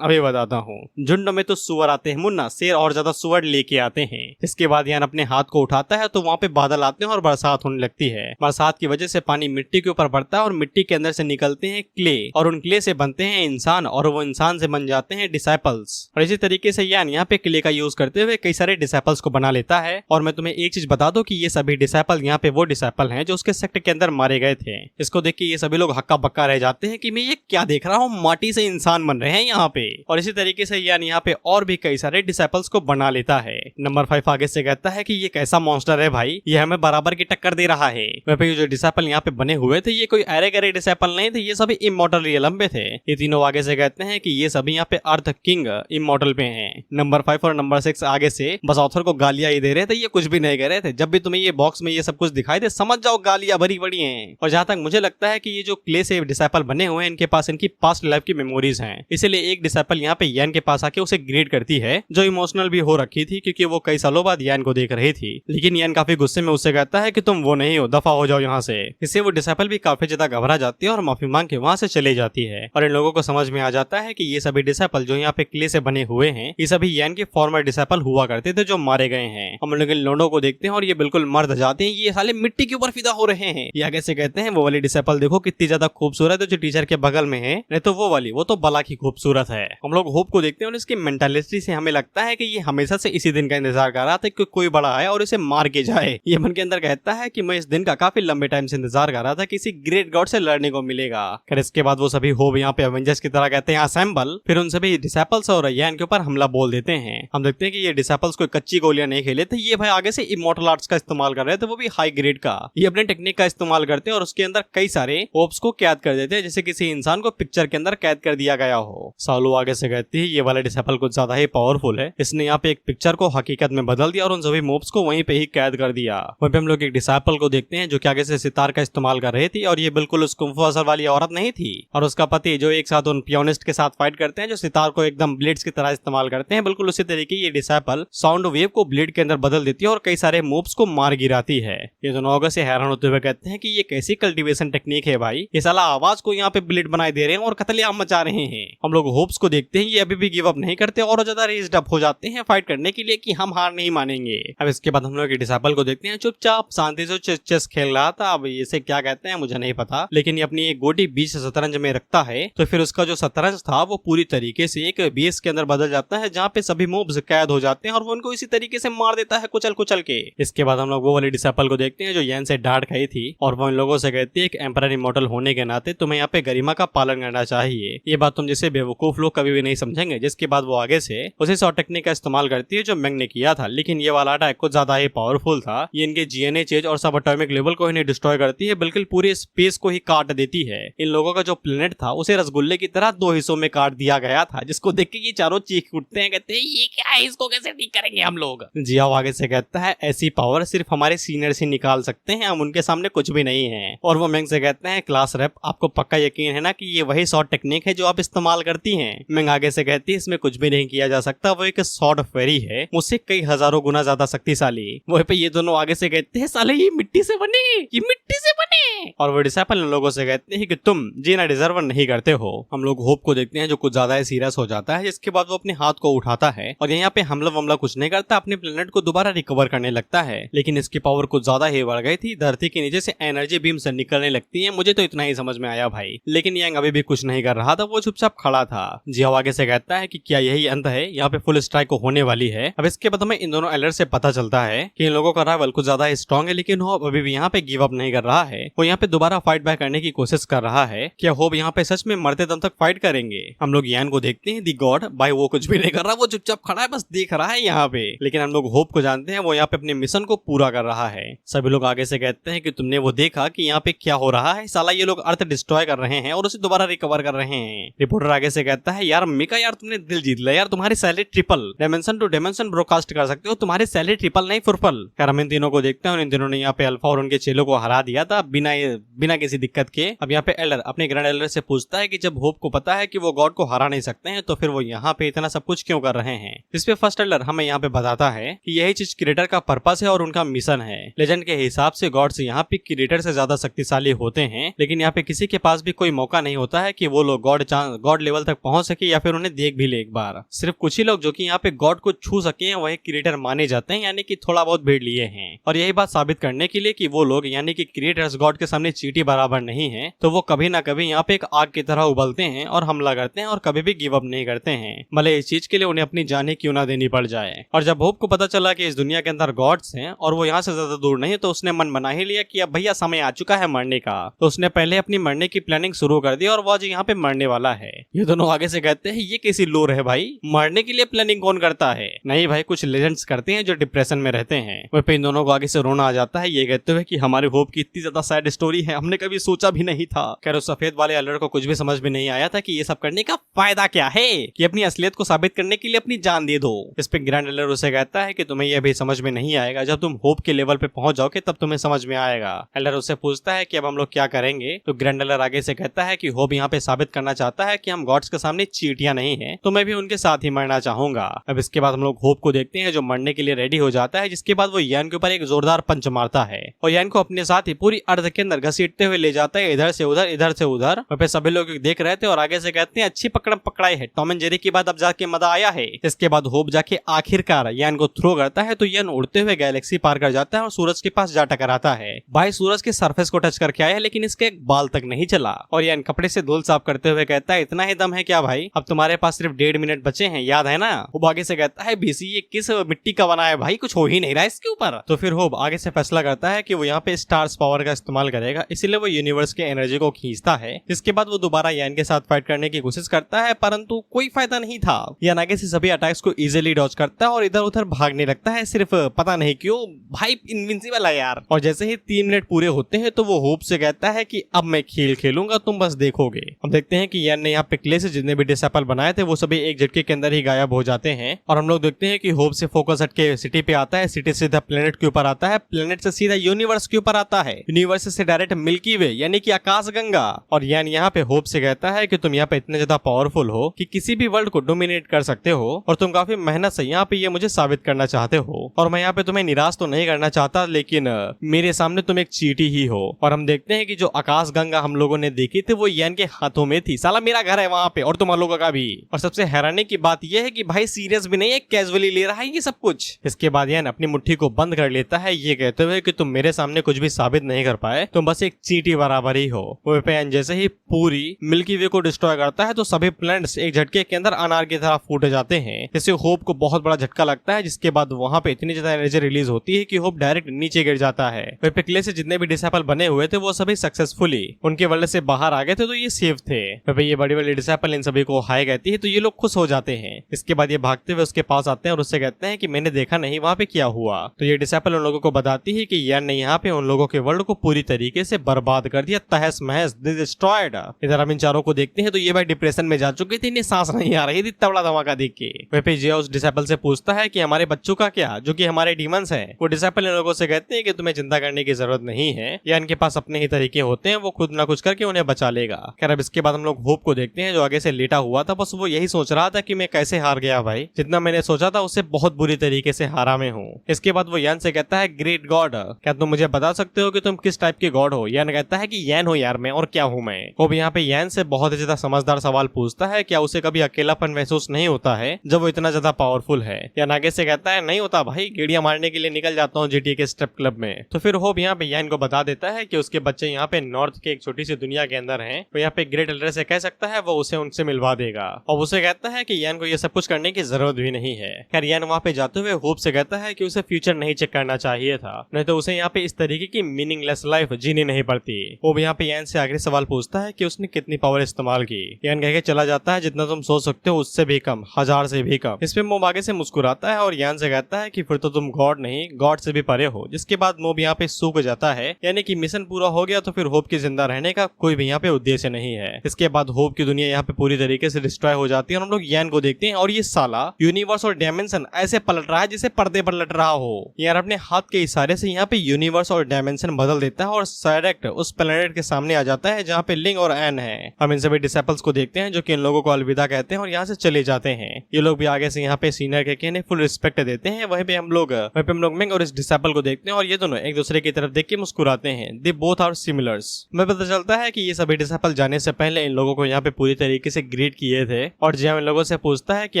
अभी बताता हूँ। झुंड में तो सुअर आते हैं मुन्ना, शेर और ज्यादा सुअर लेके आते हैं। इसके बाद यान अपने हाथ को उठाता है तो वहाँ पे बादल आते हैं और बरसात होने लगती है। बरसात की वजह से पानी मिट्टी के ऊपर पड़ता है और मिट्टी के अंदर से निकलते हैं क्ले, और उन क्ले से बनते हैं इंसान, और वो इंसान से बन जाते हैं डिसाइपल्स। और इसी तरीके से यान यहाँ पे क्ले का यूज करते हुए कई सारे डिसाइपल्स को बना लेता है। और मैं तुम्हें एक चीज बता दूं कि ये सभी डिसाइपल यहाँ पे वो डिसाइपल हैं जो उसके सेक्ट के अंदर मारे गए थे। इसको देख के ये सभी लोग हक्का बक्का रह जाते हैं कि मैं ये क्या देख रहा हूँ, माटी से इंसान बन रहे हैं यहाँ पे। और इसी तरीके से यान यहाँ पे और भी कई सारे डिसाइपल्स को बना लेता है। नंबर 5 आगे से कहता है कि ये कैसा मॉन्स्टर है भाई, ये हमें बराबर की टक्कर दे रहा है। वह जो डिसाइपल यहाँ पे बने हुए थे ये कोई अरे गरे डिसाइपल नहीं थे, ये सभी इमॉर्टल रियलम पे थे। ये तीनों आगे से कहते हैं कि ये सभी यहाँ पे अर्थ किंग इमॉर्टल पे हैं। नंबर 5 और नंबर 6 आगे से बस ऑथर को गालियां ही दे रहे थे, ये कुछ भी नहीं कह रहे थे। जब भी तुम्हें ये बॉक्स में ये सब कुछ दिखाई दे समझ जाओ गालियां भरी पड़ी हैं। और जहां तक मुझे लगता है कि ये जो क्ले से डिसाइपल बने हुए हैं इनके पास इनकी पास्ट लाइफ की मेमोरीज हैं, इसीलिए एक डिसाइपल यहाँ पे यान के पास आके उसे ग्रेड करती है, जो इमोशनल भी हो रखी थी क्योंकि वो कई सालों बाद यान को देख रही थी। लेकिन यान काफी गुस्से में उससे कहता है कि तुम वो नहीं हो, दफा हो जाओ यहाँ से। इससे वो डिसाइपल भी काफी ज्यादा घबरा जाती है और माफी मांग के वहाँ से चले जाती है। और इन लोगों को समझ में आ जाता है कि ये सभी डिसाइपल जो यहाँ पे क्ले से बने हुए हैं ये सभी यान के फॉर्मर डिसाइपल हुआ करते थे जो मारे गए हैं। हम लोग इन लोगों को देखते हैं और ये बिल्कुल मर्द जाते हैं, ये साले मिट्टी के ऊपर फिदा हो रहे हैं। ये आगे से कहते हैं वो वाली डिसाइपल देखो कितनी ज्यादा खूबसूरत है जो टीचर के बगल में है, नहीं तो वो वाली वो तो बला की खूबसूरत है। हम लोग होप को देखते हैं और इसकी मेंटालिटी से हमें लगता है कि ये हमेशा से इसी दिन का इंतजार कर रहा था कि कोई बड़ा आए और इसे मार के जाए। ये मन के अंदर कहता है कि मैं इस दिन का काफी लंबे टाइम से इंतजार कर रहा था, किसी ग्रेट गॉड से लड़ने को मिलेगा। फिर इसके बाद वो सभी होप यहाँ पे एवेंजर्स की तरह कहते हैं असेंबल। फिर उन सभी डिसाइपल्स और यान के ऊपर हमला बोल देते हैं। हम देखते हैं कि ये डिसाइपल्स कोई कच्ची गोलियां नहीं खेले थे, ये भाई आगे से इमॉर्टल आर्ट्स का इस्तेमाल कर रहे थे, वो भी हाई ग्रेड का। ये अपने टेक्निक का इस्तेमाल करते हैं और उसके अंदर कई सारे होप्स को कैद कर देते हैं, जैसे किसी इंसान को पिक्चर के अंदर कैद कर दिया गया हो। सालो आगे से कहती है ये वाला डिसाइपल कुछ ज्यादा ही पावरफुल है, इसने यहाँ पे एक पिक्चर को हकीकत में बदल दिया और उन सभी मोब्स को वहीं पे ही कैद कर दिया। वहीं पे हम लोग एक डिसाइपल को देखते हैं जो कि आगे से सितार का इस्तेमाल कर रही थी, और ये बिल्कुल उस कुंफू असर वाली औरत नहीं थी। और उसका पति जो एक साथ उन पियोनिस्ट के साथ फाइट करते हैं जो सितार को एकदम ब्लेड्स की तरह इस्तेमाल करते हैं, बिल्कुल उसी तरीके ये डिसाइपल साउंड वेव को ब्लेड के अंदर बदल देती है और कई सारे मूव्स को मार गिराती है। ये दोनों आगे से हैरान होते हुए कहते हैं कि ये कैसी कल्टीवेशन टेक्निक है भाई, ये साला आवाज को यहाँ पे ब्लेड बनाए दे रहे हैं और कत्लेआम मचा रहे हैं। हम लोग होप्स को देखते हैं ये अभी भी गिव अप नहीं करते और ज्यादा रेज्ड अप हो जाते हैं फाइट करने के लिए कि हम हार नहीं मानेंगे। अब इसके बाद हम लोग डिसाइपल को देखते हैं चुपचाप शांति से चेस खेल रहा था। अब इसे क्या कहते हैं मुझे नहीं पता, लेकिन ये अपनी एक गोटी बीच शतरंज में रखता है तो फिर उसका जो शतरंज था वो पूरी तरीके से एक बेस के अंदर बदल जाता है जहाँ पे सभी मूव्स कैद हो जाते हैं और वो उनको इसी तरीके से मार देता है कुचल कुचल के। इसके बाद हम लोग वो वाली डिसाइपल को देखते हैं जो यान से डांट खाई थी और वो इन लोगों से कहती है एक एम्परर इमॉर्टल होने के नाते तुम्हें यहाँ पे गरिमा का पालन करना चाहिए। ये बात तुम जैसे बेवकूफ लोग कभी भी नहीं समझेंगे। जिसके बाद वो आगे से उसी शॉर्ट टेक्निक का इस्तेमाल करती है जो मैंग ने किया था, लेकिन ये वाला अटैक कुछ ज्यादा ही पावरफुल था। ये इनके जीएनए चेज और सब एटॉमिक लेवल को इन्हें डिस्ट्रॉय करती है, बिल्कुल पूरे स्पेस को ही काट देती है। इन लोगों का जो प्लेनेट था उसे रसगुल्ले की तरह 2 हिस्सों में काट दिया गया था, जिसको देख के ये चारों चीख उठते हैं, कहते हैं ये क्या है, इसको कैसे ठीक करेंगे हम लोग। जियाओ आगे से कहता है ऐसी पावर सिर्फ हमारे सीनियर से निकाल सकते हैं, हम उनके सामने कुछ भी नहीं है। और वो मैंग से कहते हैं क्लास रेप आपको पक्का यकीन है ना कि ये वही शॉर्ट टेक्निक है जो आप इस्तेमाल करती हैं। मैंग आगे से कहती है इसमें कुछ भी नहीं किया जा सकता, वो एक शॉर्ट फेरी है, मुझसे कई हजारों गुना ज्यादा शक्तिशाली। वहीं पे ये दोनों आगे से कहते हैं साले ये मिट्टी से बने, ये मिट्टी से बने। और वो डिसाइपल इन लोगों से कहते हैं कि तुम जीना डिजर्व नहीं करते हो। हम लोग होप को देखते हैं जो कुछ ज्यादा सीरियस हो जाता है, जिसके बाद वो अपने हाथ को उठाता है और यहाँ पे हमला वमला कुछ नहीं करता, अपने प्लेनेट को दोबारा रिकवर करने लगता है। लेकिन इसकी पावर कुछ ज्यादा ही बढ़ गई थी, धरती के नीचे से एनर्जी बीम से निकलने लगती है। मुझे तो इतना ही समझ में आया भाई, लेकिन यांग अभी भी कुछ नहीं कर रहा था, वो चुपचाप खड़ा था। जियाओ आगे से कहता है कि क्या यही अंत है, यहाँ पे फुल स्ट्राइक को होने वाली है। अब इसके बाद हमें इन दोनों एलर्ट से पता चलता है कि इन लोगों का राइवल कुछ ज्यादा स्ट्रॉन्ग है, लेकिन होप अभी भी यहाँ पे गिव अप नहीं कर रहा है। वो यहाँ पे दोबारा फाइट बैक करने की कोशिश कर रहा है। क्या होप यहाँ पे सच में मरते दम तक फाइट करेंगे? हम लोग यान को देखते हैं दी गॉड भाई वो कुछ भी नहीं कर रहा, वो चुपचाप खड़ा है, बस देख रहा है यहाँ पे। लेकिन हम लोग होप को जानते हैं वो यहाँ पे अपने मिशन को पूरा कर रहा है। सभी लोग आगे से कहते हैं कि तुमने वो देखा कि यहाँ पे क्या हो रहा है, साला ये लोग अर्थ डिस्ट्रॉय कर रहे हैं और उसे दोबारा रिकवर कर रहे हैं। रिपोर्टर आगे से कहता है यार मिका यार तुमने दिल जीत लिया यार, तुम्हारी salary triple dimension to dimension broadcast कर सकते हो, तुम्हारी सैलरी ट्रिपल नहीं फुरफल। यार हम इन तीनों को देखते हैं और इन तीनों ने यहाँ पे अल्फा और उनके चेलों को हरा दिया था बिना किसी दिक्कत के। अब यहाँ पे एल्डर अपने ग्रैंड एल्डर से पूछता है कि जब होप को पता है कि वो गॉड को हरा नहीं सकते हैं तो फिर वो यहाँ पे इतना सब कुछ क्यों कर रहे हैं। इस पे फर्स्ट एल्डर हमें यहाँ पे बताता है कि यही चीज क्रिएटर का पर्पस है और उनका मिशन है। लेजेंड के हिसाब से गॉड्स यहाँ पे क्रिएटर से ज्यादा शक्तिशाली होते हैं, लेकिन यहाँ पे किसी के पास भी कोई मौका नहीं होता है कि वो लोग गॉड लेवल तक पहुंच सके या फिर उन्हें देख भी ले एक बार। सिर्फ कुछ ही लोग जो कि यहाँ पे गॉड को छू सके हैं वही क्रिएटर माने जाते हैं, यानी कि थोड़ा बहुत भीड़ लिए हैं। और यही बात साबित करने के लिए कि वो लोग यानी कि क्रिएटर्स गॉड के सामने चींटी बराबर नहीं है, तो वो कभी ना कभी यहाँ पे एक आग की तरह उबलते हैं और हमला करते हैं और कभी भी गिव अप नहीं करते हैं, भले इस चीज के लिए उन्हें अपनी जान ही क्यों ना देनी पड़ जाए। और जब होप को पता चला कि इस दुनिया के अंदर गॉड्स हैं और वो यहाँ से ज्यादा दूर नहीं, तो उसने मन बना ही लिया कि अब भैया समय आ चुका है मरने का। तो उसने पहले अपनी मरने की प्लानिंग शुरू कर दी और वो आज यहाँ पे मरने वाला है। ये दोनों आगे से कहते हैं ये कैसी लोर है भाई, मरने के लिए प्लानिंग कौन करता है? नहीं भाई, कुछ लेजेंड्स करते हैं जो डिप्रेशन में रहते हैं। वहीं पे इन दोनों को आगे से रोना आ जाता है, ये कहते हुए कि हमारे होप की इतनी ज्यादा सैड स्टोरी है, हमने कभी सोचा भी नहीं था। खैर उस सफेद वाले अलर्ट को कुछ भी समझ में नहीं आया था कि ये सब करने का फायदा क्या है, कि अपनी असलियत को साबित करने के लिए अपनी जान दे दो। इस पे ग्रैंड अलर्ट उसे कहता है कि तुम्हें यह भी समझ में नहीं आएगा, जब तुम होप के लेवल पे पहुंच जाओगे तब तुम्हें समझ में आएगा। अलर्ट उससे पूछता है कि अब हम लोग क्या करेंगे, तो ग्रैंड अलर्ट आगे से कहता है कि होप यहाँ पे साबित करना चाहता है कि हम गॉड्स के सामने चींटियां नहीं है, तो मैं भी उनके साथ ही मरना चाहूंगा। अब इसके बाद हम लोग होप को देखते हैं जो मरने के लिए रेडी हो जाता है, जिसके बाद वो यान के ऊपर एक जोरदार पंच मारता है और यान को अपने साथ ही पूरी अर्थ के अंदर घसीटते हुए ले जाता है, इधर से उधर इधर से उधर। वहाँ पे सभी लोग देख रहे थे और आगे से कहते हैं अच्छी पकड़म पकड़ाई है, टॉम एंड जेरी के बाद अब जाके मजा आया है। इसके बाद होप जाके आखिरकार यान को थ्रो करता है, तो यान उड़ते हुए गैलेक्सी पार कर जाता है और सूरज के पास जा टकराता है। भाई सूरज के सरफेस को टच करके आया लेकिन इसके एक बाल तक नहीं चला और यान कपड़े से धूल साफ करते हुए कहता है इतना ही दम है क्या भाई, अब तुम्हारे पास सिर्फ 1.5 मिनट बचे हैं, याद है ना? होप आगे से कहता है बीसी ये किस मिट्टी का बना है भाई, कुछ हो ही नहीं रहा इसके ऊपर। तो फिर होप आगे से फैसला करता है कि वो यहाँ पे स्टार्स पावर का इस्तेमाल करेगा, इसीलिए वो यूनिवर्स के एनर्जी को खींचता है। जिसके बाद वो दोबारा यान के साथ फाइट करने की कोशिश करता है, परंतु कोई फायदा नहीं था। यान आगे से सभी अटैक्स को इजीली डॉज करता है और इधर उधर भागने लगता है, सिर्फ पता नहीं क्यों भाई इनविंसिबल है यार। और जैसे ही 3 मिनट पूरे होते हैं तो वो होप से कहता है कि अब मैं खेल खेलूंगा, तुम बस देखोगे। हम देखते हैं कि यान ने यहाँ पे क्ले से जितने भी डिसेपल बनाए थे वो सभी एक झटके के अंदर ही गायब हो जाते हैं और हम लोग देखते हैं कि होप से फोकस हटके सिटी पे आता है, सिटी से सीधा प्लेनेट के ऊपर आता है, प्लेनेट से सीधा यूनिवर्स के ऊपर आता है, यूनिवर्स से डायरेक्ट मिल्की वे यानी कि आकाश गंगा। और यान यहाँ पे होप से कहता है कि तुम यहाँ पे इतने ज्यादा पावरफुल हो कि किसी भी वर्ल्ड को डोमिनेट कर सकते हो और तुम काफी मेहनत से यहाँ पे ये मुझे साबित करना चाहते हो और मैं यहाँ पे तुम्हें निराश तो नहीं करना चाहता, लेकिन मेरे सामने तुम एक चींटी ही हो। और हम देखते हैं कि जो आकाश गंगा हम लोगों ने देखी थी वो यान के हाथों में थी, साला मेरा घर है वहाँ पे और तुम लोगों का भी। और सबसे हैरानी की बात यह है कि भाई सीरियस भी नहीं है, कैजुअली ले रहा है ये सब कुछ। इसके बाद यान अपनी मुट्ठी को बंद कर लेता है, ये कहते हुए कि तुम मेरे सामने कुछ भी साबित नहीं कर पाए, तुम बस एक चींटी बराबर ही हो। वो यान जैसे ही पूरी मिल्की वे को डिस्ट्रॉय करता है तो सभी प्लैनेट्स एक झटके के अंदर अनार की तरह फूट जाते हैं, जिससे होप को बहुत बड़ा झटका लगता है। जिसके बाद वहाँ पे इतनी ज्यादा एनर्जी रिलीज होती है कि होप डायरेक्ट नीचे गिर जाता है। वहीं क्ले से जितने भी डिसेपल बने हुए थे वो सभी सक्सेसफुली उनके वर्ल्ड से बाहर आ गए थे, तो ये सेफ थे। वहीं ये बड़ी बड़ी डिसेपल इन सभी को हाई कहती है, तो ये लोग खुश हो जाते हैं। इसके बाद ये भागते हुए उसके पास आते हैं और उससे कहते हैं कि मैंने देखा नहीं वहाँ पे क्या हुआ। तो ये डिसेपल उन लोगों को बताती है कि यान ने यहाँ पे उन लोगों के वर्ल्ड को पूरी तरीके से बर्बाद कर दिया, तहस महस डिस्ट्रॉयड। इधर हम इन चारों को देखते हैं तो ये भाई डिप्रेशन में जा चुके थे, इन्हें सांस नहीं आ रही थी, इतना बड़ा धमाका देख के। वहीं पे जिया उस डिसेपल से पूछता है कि हमारे बच्चों का क्या, जो कि हमारे डीमंस हैं। वो डिसेपल इन लोगों से कहते हैं कि तुम्हें चिंता करने की जरूरत नहीं है, या इनके पास अपने ही तरीके होते हैं, वो खुद ना कुछ करके उन्हें बचा लेगा। खैर अब इसके बाद हम लोग होप को देखते हैं जो आगे से लेटा हुआ था, बस वो यही सोच रहा था कि मैं कैसे हार गया भाई, जितना मैंने सोचा था उससे बहुत बुरी तरीके से हारा मैं हूँ। इसके बाद वो यान से कहता है ग्रेट गॉड, क्या तुम मुझे बता सकते हो कि तुम किस टाइप के गॉड हो? यान कहता है कि यान हो यार मैं, और क्या हूँ मैं। वो यहाँ पे यान से बहुत ही ज्यादा समझदार सवाल पूछता है, क्या उसे कभी अकेलापन महसूस नहीं होता है जब वो इतना ज्यादा पावरफुल है? यान आगे से कहता है नहीं होता भाई, गेड़ियां मारने के लिए निकल जाता हूँ जीटी के स्टेप क्लब में। तो फिर होप यहाँ पे यान को बता देता है कि उसके बच्चे यहाँ पे नॉर्थ के एक छोटी सी दुनिया के अंदर हैं, तो यहाँ पे ग्रेट एल्डर से कह सकता है वो उसे उनसे मिलवा देगा। और उसे कहता है कि यान को ये सब कुछ करने की जरूरत भी नहीं है। खैर यान वहाँ पे जाते हुए होप से कहता है कि उसे फ्यूचर नहीं चेक करना चाहिए था, नहीं तो उसे यहाँ पे इस तरीके की मीनिंगलेस लाइफ जीनी नहीं पड़ती। वो यहाँ पे यान से आखिरी सवाल पूछता है कि उसने कितनी पावर इस्तेमाल की। यान कह के चला जाता है जितना तुम सोच सकते हो उससे भी कम, 1000 से भी कम। इस पे मोब आगे से मुस्कुराता है और यान से कहता है कि फिर तो तुम गॉड नहीं, गॉड से भी परे हो। जिसके बाद मोब यहाँ पे सूख जाता है, यानी कि मिशन पूरा हो गया, तो फिर होप के जिंदा रहने का कोई भी यहाँ पे उद्देश्य नहीं है। इसके बाद होप की दुनिया यहाँ पे पूरी तरीके से डिस्ट्रॉय हो जाती है और हम लोग यान को देखते हैं और ये साला यूनिवर्स और डायमेंशन ऐसे पलट रहा है जैसे पर्दे पर लट रहा हो। यार अपने हाथ के इशारे से यहाँ पे यूनिवर्स और डायमेंशन बदल देता है और डायरेक्ट उस प्लेनेट के सामने आ जाता है जहाँ पे लिंग और एन है। हम इन सभी डिसेपल्स को देखते हैं जो कि इन लोगों को अलविदा कहते हैं और यहाँ से चले जाते हैं। ये लोग भी आगे से यहाँ पे सीनियर के कहने फुल रिस्पेक्ट देते हैं। वहीं पे हम लोग मिंग और इस डिसेपल को देखते हैं और ये दोनों एक दूसरे की तरफ देख के मुस्कुराते हैं। They both are similars. हमें पता चलता है कि ये सभी डिसेपल जाने से पहले इन इन लोगों को यहाँ पे पूरी तरीके से ग्रीट किए थे। और जियान इन लोगों से पूछता है कि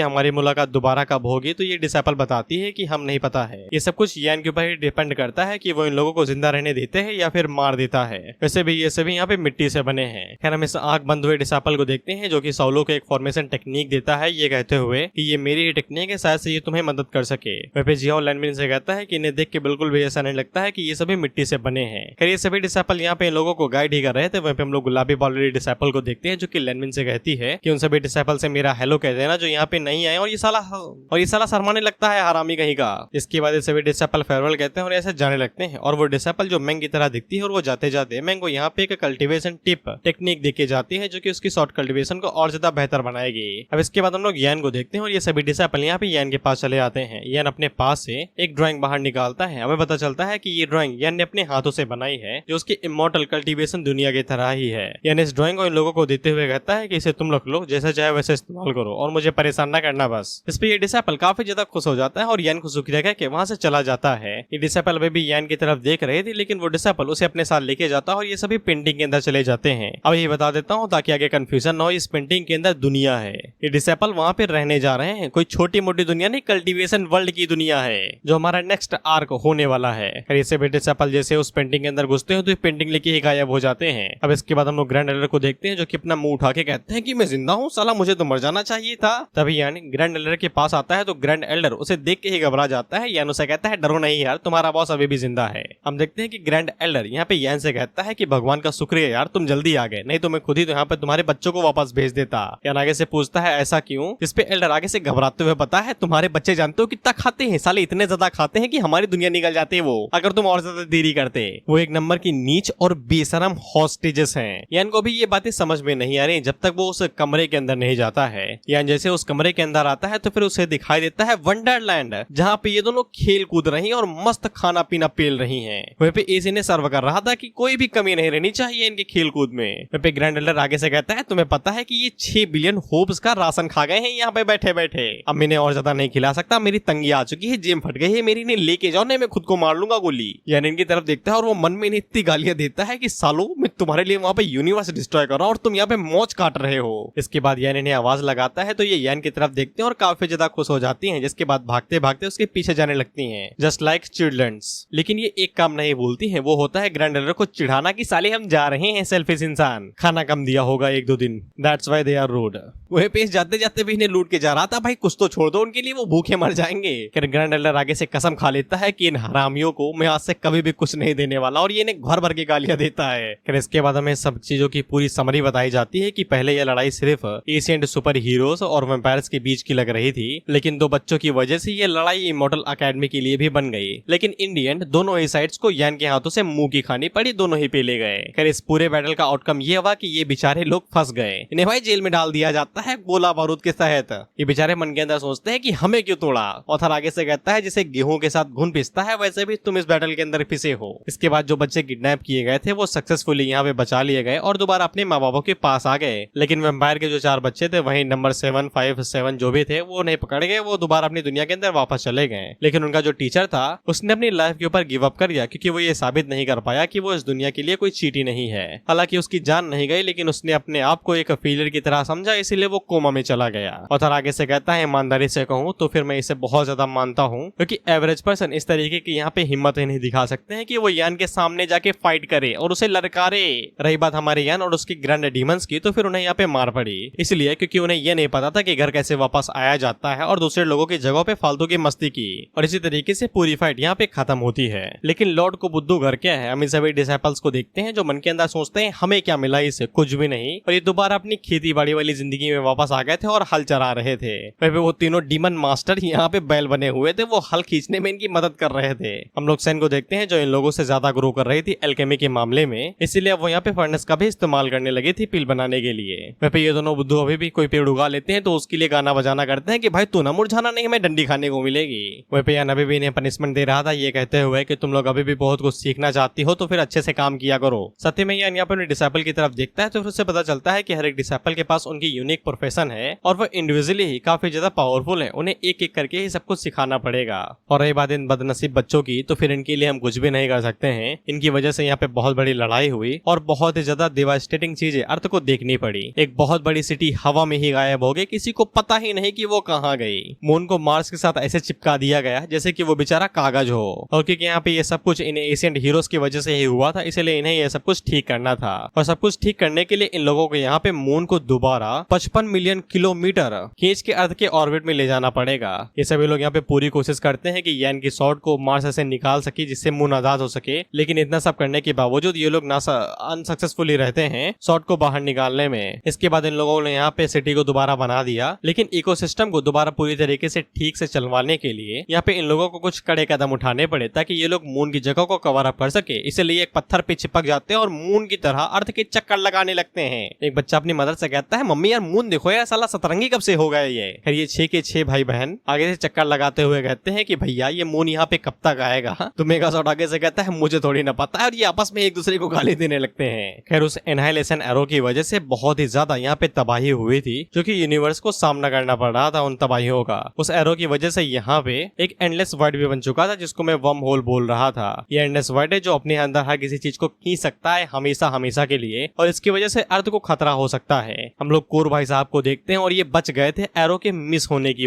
हमारी मुलाकात दोबारा कब होगी, तो ये डिसेपल बताती है कि हम नहीं पता है। ये सब कुछ यान के ऊपर ही डिपेंड करता है कि वो इन लोगों को जिंदा रहने देते हैं या फिर मार देता है। वैसे भी ये सभी यहाँ पे मिट्टी से बने हैं। खैर हम इस आंख बंद हुए डिसेपल को देखते हैं जो कि सौलो को एक फॉर्मेशन टेक्निक देता है, ये कहते हुए कि ये मेरी ही टेक्निक है, शायद से ये तुम्हें मदद कर सके। वह पे जियाओ लैनमिन से कहता है कि इन्हें देख के बिल्कुल भी ऐसा नहीं लगता है कि ये सभी मिट्टी से बने हैं। खैर ये सभी डिसेपल यहाँ पे इन लोगों को गाइड ही कर रहे थे। वहीं पे हम लोग गुलाबी बाल वाली डिसेपल को देखते हैं जो कि लैनमिन से कहती है कि उन सभी डिसेपल से मेरा हेलो कह देना जो यहाँ पे नहीं आए, और ये साला शर्माने लगता है हरामी कहीं का। इसके बाद ये सभी डिसेपल फेयरवेल कहते हैं और ऐसे जाने लगते हैं। और वो डिसेपल जो मैंग की तरह दिखती है और वो जाते जाते मैंग को यहाँ पे एक कल्टीवेशन टिप टेक्निक देके जाती है जो कि उसकी शॉर्ट कल्टीवेशन को और ज्यादा बेहतर बनाएगी। अब इसके बाद हम लोग यान को देखते हैं और ये सभी डिसेपल यहाँ पे यान के पास चले आते हैं। यान अपने पास से एक ड्राइंग बाहर निकालता है। हमें पता चलता है कि ये ड्राइंग यान ने अपने हाथों से बनाई है जो उसकी इमॉर्टल कल्टीवेशन दुनिया की तरह ही है। यान इस ड्राइंग को इन लोगों को देते हुए कहता है कि इसे तुम लोग जैसे चाहे वैसे इस्तेमाल करो और मुझे परेशान न करना बस। इस पे ये डिसेपल काफी ज्यादा खुश हो जाता है और यान को शुक्रिया कह के वहां से चला जाता है। ये डिसेपल अभी भी यान की तरफ देख रहे थे लेकिन वो डिसेपल उसे अपने साथ लेके जाता है और ये सभी पेंटिंग के अंदर चले जाते हैं। अब ये बता देता हूँ ताकि आगे कंफ्यूजन न हो, इस पेंटिंग के अंदर दुनिया है। ये डिसेपल वहाँ पे रहने जा रहे हैं, कोई छोटी मोटी दुनिया नहीं, कल्टीवेशन वर्ल्ड की दुनिया है जो हमारा नेक्स्ट आर्क होने वाला है। ऐसे भी डिसेपल जैसे उस पेंटिंग के अंदर घुसते हैं तो पेंटिंग लेके ही गायब हो जाते हैं। अब इसके बाद हम लोग ग्रैंड एल्डर को देखते हैं जो कि अपना मुंह उठा के कहते हैं कि मैं जिंदा हूँ, साला मुझे तो मर जाना चाहिए था। तभी यानी ग्रैंड एल्डर के पास आता है तो ग्रैंड एल्डर उसे देख के ही घबरा जाता है। यान उसे कहता है डरो नहीं यार, तुम्हारा बॉस अभी भी जिंदा है। हम देखते हैं कि ग्रैंड एल्डर यहाँ पे यान से कहता है कि भगवान का शुक्रिया यार, तुम जल्दी आ गए, नहीं तो मैं खुद ही तो यहाँ पे तुम्हारे बच्चों को वापस भेज देता। यान आगे से पूछता है ऐसा क्यों, इस पे एल्डर आगे से घबराते हुए पता है तुम्हारे बच्चे जानते हो कितना खाते हैं, साले इतने ज्यादा खाते हैं कि हमारी दुनिया निकल जाती है वो, अगर तुम और ज्यादा देरी करते। वो एक नंबर की नीच और बेशरम हॉस्टेजेस हैं। यान को भी ये बातें समझ में नहीं आ रही जब तक वो उस कमरे के अंदर नहीं जाता है। यान जैसे उस कमरे के अंदर आता है तो फिर उसे दिखाई देता है वंडरलैंड जहाँ पे ये दोनों खेल कूद रही हैं और मस्त खाना पीना पेल रही हैं। वहीं पे एसी ने सर्व कर रहा था कि कोई भी कमी नहीं रहनी चाहिए इनके खेल कूद में। वहीं पे ग्रैंड एल्डर आगे से कहता है तुम्हें पता है कि ये 6 बिलियन होप्स का राशन खा गए हैं यहाँ पे बैठे बैठे, अब मैंने और ज्यादा नहीं खिला सकता, मेरी तंगी आ चुकी है, जेब फट गई है मेरी, इन्हें लेके जाओ नहीं मैं खुद को मार लूंगा गोली। यानी इनकी तरफ देखता है और वो मन में इन्हें इतनी गालियां देता है कि सालो मैं तुम्हारे लिए वहाँ पे यूनिवर्स डिस्ट्रॉय कर रहा हूँ और तुम यहाँ पे मौज काट रहे हो। इसके बाद यान इन्हें आवाज लगाता है तो ये यान की तरफ देखते हैं और काफी ज्यादा खुश हो जाती हैं, जिसके बाद भागते भागते उसके पीछे जाने लगती हैं जस्ट लाइक चिल्ड्रंस। लेकिन ये एक काम नहीं भूलती हैं, वो होता है ग्रैंड एल्डर को चिढ़ाना कि साले हम जा रहे हैं सेल्फिश इंसान, खाना कम दिया होगा 1-2 दिन, that's why they are rude. वह पेश जाते जाते भी इन्हें लूट के जा रहा था, भाई कुछ तो छोड़ दो उनके लिए, वो भूखे मर जाएंगे। फिर ग्रैंड एल्डर आगे से कसम खा लेता है कि इन हरामियों को मैं आज से कभी भी कुछ नहीं देने वाला और ये इन्हें घर भर के गालियां देता है। फिर इसके बाद हमें सब चीजों की पूरी समरी बताई जाती है कि पहले यह लड़ाई सिर्फ एशियंट सुपर हीरोज और वैम्पायर्स के बीच की लग रही थी, लेकिन 2 बच्चों की वजह से ये लड़ाई इमॉर्टल अकेडमी के लिए भी बन गई। लेकिन इन दी एंड दोनों ही साइड्स को यान के हाथों से मुंह की खानी पड़ी, दोनों ही पेले गए। खैर इस पूरे बैटल का आउटकम ये हुआ कि ये बेचारे लोग फंस गए, इन्हें भाई जेल में डाल दिया जाता है गोला बारूद के तहत। ये बेचारे मन के अंदर सोचते हैं कि हमें क्यों तोड़ा। ऑथर आगे से कहता है जिसे गेहूं के साथ घुन पिसता है वैसे भी तुम इस बैटल के अंदर पिसे हो। इसके बाद जो बच्चे किडनैप किए गए थे वो सक्सेसफुली यहाँ पे बचा लिए गए और दोबारा अपने माँ बापों के पास आ गए। लेकिन वैम्पायर के जो 4 बच्चे थे वही नंबर 7, 5, 7 जो भी थे वो नहीं पकड़ गए, वो दोबारा अपनी दुनिया के अंदर वापस चले गए। लेकिन उनका जो टीचर था उसने अपनी लाइफ के ऊपर गिव अप कर दिया क्योंकि वो ये साबित नहीं कर पाया कि वो इस दुनिया के लिए कोई चीटी नहीं है। हालांकि उसकी जान नहीं गई लेकिन उसने अपने आप को एक फेलियर की तरह समझा, इसीलिए वो कोमा में चला गया। ऑथर आगे से कहता है ईमानदारी से कहूँ तो फिर मैं इसे बहुत ज्यादा मानता हूँ क्योंकि एवरेज पर्सन इस तरीके की यहाँ पे हिम्मत ही नहीं दिखा सकते हैं कि वो यान के सामने जाके फाइट करे और उसे ललकारे। रही बात हमारे यान और उसकी ग्रैंड डीमंस की तो फिर उन्हें यहाँ पे मार पड़ी, इसलिए क्योंकि उन्हें ये नहीं पता था कि घर कैसे वापस आया जाता है और दूसरे लोगों की जगह पे फालतू की मस्ती की, और इसी तरीके से पूरी फाइट यहाँ पे खत्म होती है। लेकिन लॉर्ड को बुद्धू घर क्या है, हम इन सभी डिसाइपल्स को देखते हैं जो मन के अंदर सोचते हैं हमें क्या मिला इससे, कुछ भी नहीं, और ये दोबारा अपनी खेती बाड़ी वाली जिंदगी में वापस आ गए थे और हल चला रहे थे। वो तीनों डीमन मास्टर यहाँ पे बैल बने हुए थे, वो हल खींचने में इनकी मदद कर रहे थे। हम लोग सैन को देखते हैं जो इन लोगों से ज्यादा ग्रो कर रही थी एल्केमी के मामले में, इसीलिए वो यहाँ पे फर्नेस का भी इस्तेमाल करने लगी थी पिल बनाने के लिए। ये दोनों बुद्धू अभी भी कोई पेड़ उगा लेते हैं तो उसके लिए गाना बजाना करते हैं कि भाई तू ना मुरझाना, नहीं हमें डंडी खाने को मिलेगी। वह पे अभी भी इन्हें पनिशमेंट दे रहा था ये कहते हुए कि तुम लोग अभी भी बहुत कुछ सीखना चाहती हो तो फिर अच्छे से काम किया करो। सत्य में यान यहाँ पे डिसाइपल की तरफ देखता है तो फिर उससे पता चलता है कि हर एक डिसाइपल के पास उनकी यूनिक प्रोफेशन है और वो इंडिविजुअली ही काफी ज्यादा पावरफुल है, उन्हें एक एक करके ही सब कुछ सिखाना पड़ेगा। और रही बात इन बदनसीब बच्चों की तो फिर इनके लिए हम कुछ भी नहीं कर सकते हैं, इनकी वजह से यहाँ पे बहुत बड़ी लड़ाई हुई और बहुत ही ज्यादा डिवास्टेटिंग चीजें अर्थ को देखनी पड़ी। एक बहुत बड़ी सिटी हवा में ही गायब हो गई, किसी को पता ही नहीं कि वो कहाँ गई। मून को मार्स के साथ ऐसे चिपका दिया गया जैसे कि वो बेचारा कागज हो। और क्योंकि यहाँ पे ये सब कुछ इन एशियंट हीरोज की वजह से ही हुआ था, इसलिए इन्हें ये सब कुछ ठीक करना था। और सब कुछ ठीक करने के लिए इन लोगों को यहाँ पे मून को दोबारा 55 मिलियन किलोमीटर खींच के अर्थ के ऑर्बिट में ले जाना पड़ेगा। ये सभी लोग यहाँ पे पूरी कोशिश करते हैं कि यान की सॉर्ड को मार्स से निकाल सके जिससे मून आजाद हो सके, लेकिन इतना सब करने के बावजूद ये लोग अनसक्सेसफुली रहते हैं सॉर्ड को बाहर निकालने में। इसके बाद इन लोगों ने यहाँ पे सिटी को दोबारा बना दिया, लेकिन इकोसिस्टम को दोबारा पूरी तरीके से ठीक से चलवाने के लिए यहाँ पे इन लोगों को कुछ कड़े कदम उठाने पड़े ताकि ये लोग मून की जगह को कवर अप कर सके। इसलिए एक पत्थर पे चिपक जाते हैं और मून की तरह अर्थ के चक्कर लगाने लगते हैं। एक बच्चा अपनी मदर से कहता है, मम्मी यार मून देखो यार, साला सतरंगी कब से हो गया ये। फिर ये 6 के 6 भाई बहन आगे से चक्कर लगाते हुए कहते हैं कि भैया ये मून यहाँ पे कब तक आएगा। तो मेगासॉर्ड आगे से कहता है, मुझे थोड़ी ना पता है, और ये आपस में एक दूसरे को गाली देने लगते हैं। खैर उस एनहाइलेशन एरो की वजह से बहुत ही ज्यादा यहाँ पे तबाही हुई थी, जो कि यूनिवर्स को सामना करना पड़ रहा था उन तबाहियों का। उस एरो की वजह से यहाँ पे एक एंडलेस वॉइड भी बन चुका था, जिसको मैं वर्म होल बोल रहा था। ये एंडलेस वॉइड है जो अपने अंदर हर किसी चीज को खींच सकता है हमेशा हमेशा के लिए, और इसकी वजह से अर्थ को खतरा हो सकता है। हम लोग कोर भाई साहब को देखते हैं और ये बच गए थे एरो के मिस होने की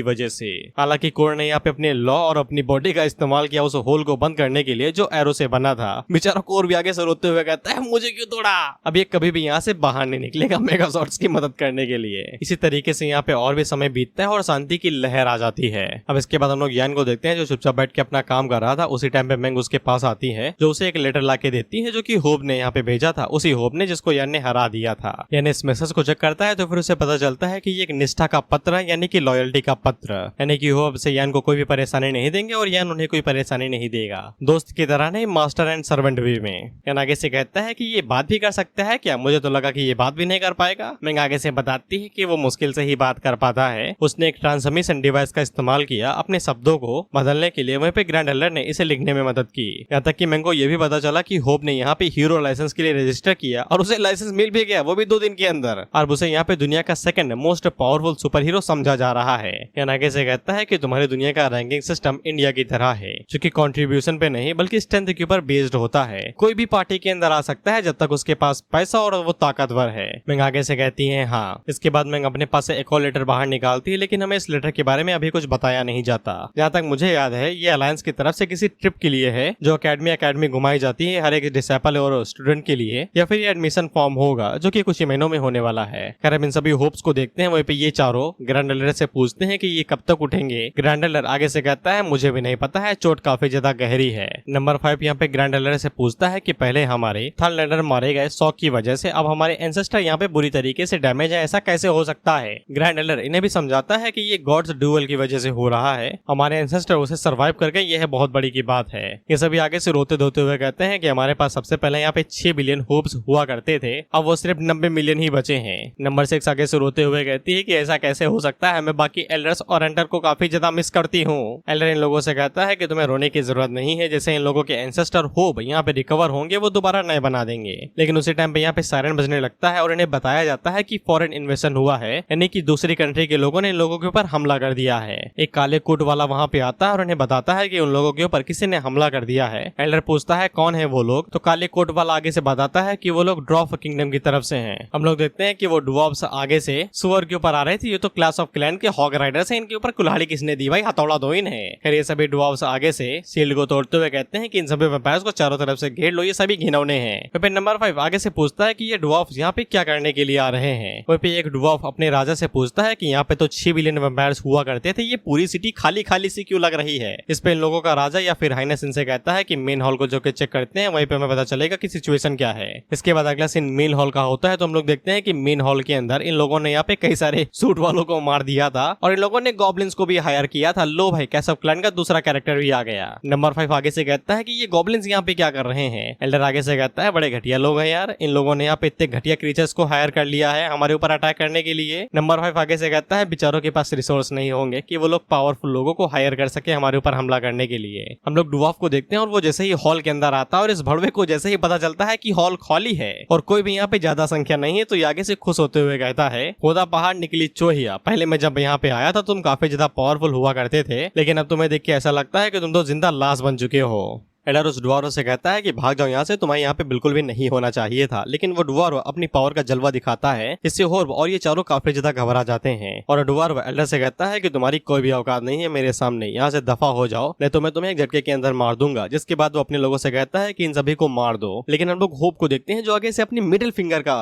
वजह से। हालांकि कोर ने यहाँ पे अपने लॉ और अपनी बॉडी का इस्तेमाल किया उस होल को बंद करने के लिए जो एरो से बना था। बेचारा कोर भी आगे से रोते हुए कहता है, मुझे क्यों तोड़ा। अब ये कभी भी यहाँ से बाहर नहीं निकलेगा मेगासॉर्ड्स की मदद करने के लिए। इसी तरीके से यहाँ पे और भी समय बीतता है और शांति की लहर आ जाती है। अब इसके बाद हम लोग यान को देखते हैं जो चुपचाप बैठ के अपना काम कर रहा था। उसी टाइम पे मैंग उसके पास आती है जो उसे एक लेटर ला के देती है जो कि होप ने यहाँ पे भेजा था, उसी होप ने जिसको यान ने हरा दिया था। यान इस मैसेज को चेक करता है तो फिर उसे पता चलता है कि ये एक निष्ठा का पत्र है, यानी कि लॉयल्टी का पत्र, यानी कि होप से यान को कोई भी परेशानी नहीं देंगे और यान उन्हें कोई परेशानी नहीं देगा। दोस्त की तरह नहीं, मास्टर एंड सर्वेंट वे में। यान आगे से कहता है कि ये बात भी कर सकता है क्या। मुझे तो लगा कि ये बात भी नहीं कर पाएगा। मैंग आगे से बताती है कि वो मुश्किल से ही बात कर पाता है। उसने एक ट्रांसमिशन डिवाइस का इस्तेमाल किया अपने शब्दों को बदलने के लिए। वहीं पे ग्रैंड एल्डर ने इसे लिखने में मदद की। यहाँ तक कि मैंग को ये भी पता चला कि होप ने यहाँ पे हीरो लाइसेंस के लिए रजिस्टर किया और उसे लाइसेंस मिल भी गया, वो भी 2 दिन के अंदर। और उसे यहाँ पे दुनिया का second most powerful super hero समझा जा रहा है। यान आगे से कहता है कि तुम्हारी दुनिया का रैंकिंग सिस्टम इंडिया की तरह है, जो कि कंट्रीब्यूशन पे नहीं बल्कि स्ट्रेंथ के ऊपर बेस्ड होता है। कोई भी पार्टी के अंदर आ सकता है जब तक उसके पास पैसा और वो ताकतवर है। मैंग आगे से कहती है हाँ। इसके बाद मैंग अपने पास से एक और लेटर बाहर निकालती है, लेकिन हमें इस लेटर के बारे में अभी कुछ बताया नहीं जाता। जहाँ तक मुझे याद है ये अलायंस की तरफ से किसी ट्रिप के लिए है जो अकेडमी घुमाई जाती है हर एक डिसेबल और स्टूडेंट के लिए, या फिर ये एडमिशन फॉर्म होगा जो कि कुछ ही महीनों में होने वाला है। खैर अब इन सभी होप्स को देखते हैं। वहीं पे ये चारों ग्रैंड एल्डर से पूछते हैं कि ये कब तक उठेंगे। ग्रैंड एल्डर आगे से कहता है मुझे भी नहीं पता है, चोट काफी ज्यादा गहरी है। नंबर 5 यहाँ पे ग्रैंड एल्डर से पूछता है कि पहले हमारे थर्ड एल्डर मारे गए शॉक की वजह से अब हमारे एंसेस्टर यहाँ पे बुरी तरीके से डैमेज है, ऐसा कैसे हो सकता है। ग्रैंड एल्डर इन्हें भी समझाता है कि ये गॉड्स ड्यूअल की वजह से हो रहा है, हमारे एंसेस्टर उसे सर्वाइव कर गए, यह बहुत बड़ी की बात है। ये सभी आगे से रोते धोते हुए कहते हैं कि हमारे पास सबसे पहले यहाँ पे 6 बिलियन होप्स हुआ करते थे, अब वो सिर्फ 90 मिलियन ही बचे हैं। नंबर 6 आगे से रोते हुए कहती है कि ऐसा कैसे हो सकता है, मैं बाकी एल्डर्स और एंटर को काफी ज्यादा मिस करती हूँ। एल्डर इन लोगों से कहता है कि तुम्हें रोने की जरूरत नहीं है, जैसे इन लोगों के एंसेस्टर होप यहाँ पे रिकवर होंगे वो दोबारा नए बना देंगे। लेकिन उसी टाइम पे यहाँ पे सायरन बजने लगता है और इन्हें बताया जाता है कि फॉरेन इन्वेशन हुआ है, यानी कि दूसरी कंट्री के लोगों ने इन लोगों के ऊपर हमला कर दिया है। एक काले कोट वाला वहाँ पे आता है और उन्हें बताता है कि उन लोगों के ऊपर किसी ने हमला कर दिया है। एल्डर पूछता है कौन है वो लोग, तो काले कोट वाला आगे से बताता है कि वो लोग ड्वार्फ किंगडम की तरफ से हैं। हम लोग देखते हैं कि वो ड्वार्फ्स आगे से सुअर के ऊपर आ रहे थे। ये तो क्लास ऑफ क्लैन के हॉग राइडर्स हैं, इनके ऊपर कुल्हाड़ी किसने दी भाई, हथौड़ा दो इन्हें। खैर ये सभी ड्वार्फ्स आगे से शील्ड को तोड़ते हुए कहते हैं कि इन सभी वेम्पायर्स को चारों तरफ से घेर लो, ये सभी घिनौने हैं। फिर नंबर 5 आगे से पूछता है कि ये ड्वार्फ्स यहाँ पे क्या करने के लिए आ रहे हैं। वहीं पे एक ड्वार्फ अपने राजा से पूछता है कि यहाँ पे तो 6 बिलियन वेम्पायर्स हुआ करते थे, ये पूरी सिटी खाली खाली सी क्यों लग रही है। इस पे इन लोगों का राजा या फिर हाइनेस इनसे कहता है कि मेन हॉल को जो के चेक करते हैं वहीं पे हमें पता चलेगा कि सिचुएशन क्या है। इसके बाद अगला सीन मेन हॉल का होता है, तो हम लोग देखते हैं कि मेन हॉल के अंदर इन लोगों ने यहाँ पे कई सारे सूट वालों को मार दिया था और इन लोगों ने गॉब्लिन्स को भी हायर किया था। लो भाई कैस ऑफ क्लैन का दूसरा कैरेक्टर भी आ गया। नंबर 5 आगे से कहता है कि ये गॉब्लिन्स यहाँ पे क्या कर रहे हैं। एल्डर आगे से कहता है बड़े घटिया लोग हैं यार, इन लोगों ने यहाँ पे इतने घटिया क्रीचर्स को हायर कर लिया है हमारे ऊपर अटैक करने के लिए। नंबर 5 आगे से कहता है बेचारों के पास रिसोर्स नहीं होंगे कि वो लोग पावरफुल लोगों को हायर कर सके हमारे ऊपर हमला करने के लिए। हम लोग ड्वार्फ को देखते हैं और वो जैसे ही हॉल के अंदर आता है और इस भड़वे को जैसे ही पता चलता है कि हॉल खाली है और कोई भी यहाँ पे ज्यादा संख्या नहीं है, तो ये आगे से खुश होते हुए कहता है खुदा पहाड़ निकली चोहिया, पहले मैं जब यहाँ पे आया था तुम काफी ज्यादा पावरफुल हुआ करते थे, लेकिन अब तुम्हें देख के ऐसा लगता है कि तुम तो जिंदा लाश बन चुके हो। एल्डर उस डुवार्व से कहता है कि भाग जाओ यहाँ से, तुम्हारे यहाँ पे बिल्कुल भी नहीं होना चाहिए था। लेकिन वो डुवार्व अपनी पावर का जलवा दिखाता है, इससे होर्ब और ये चारों काफी ज्यादा घबरा जाते हैं और डुवार्व एल्डर से कहता है कि तुम्हारी कोई भी औकात नहीं है मेरे सामने, यहाँ से दफा हो जाओ नहीं तो मैं तुम्हें एक झटके के अंदर मार दूंगा। जिसके बाद वो अपने लोगों से कहता है कि इन सभी को मार दो। लेकिन हम लोग होप को देखते हैं जो आगे से अपनी मिडिल फिंगर का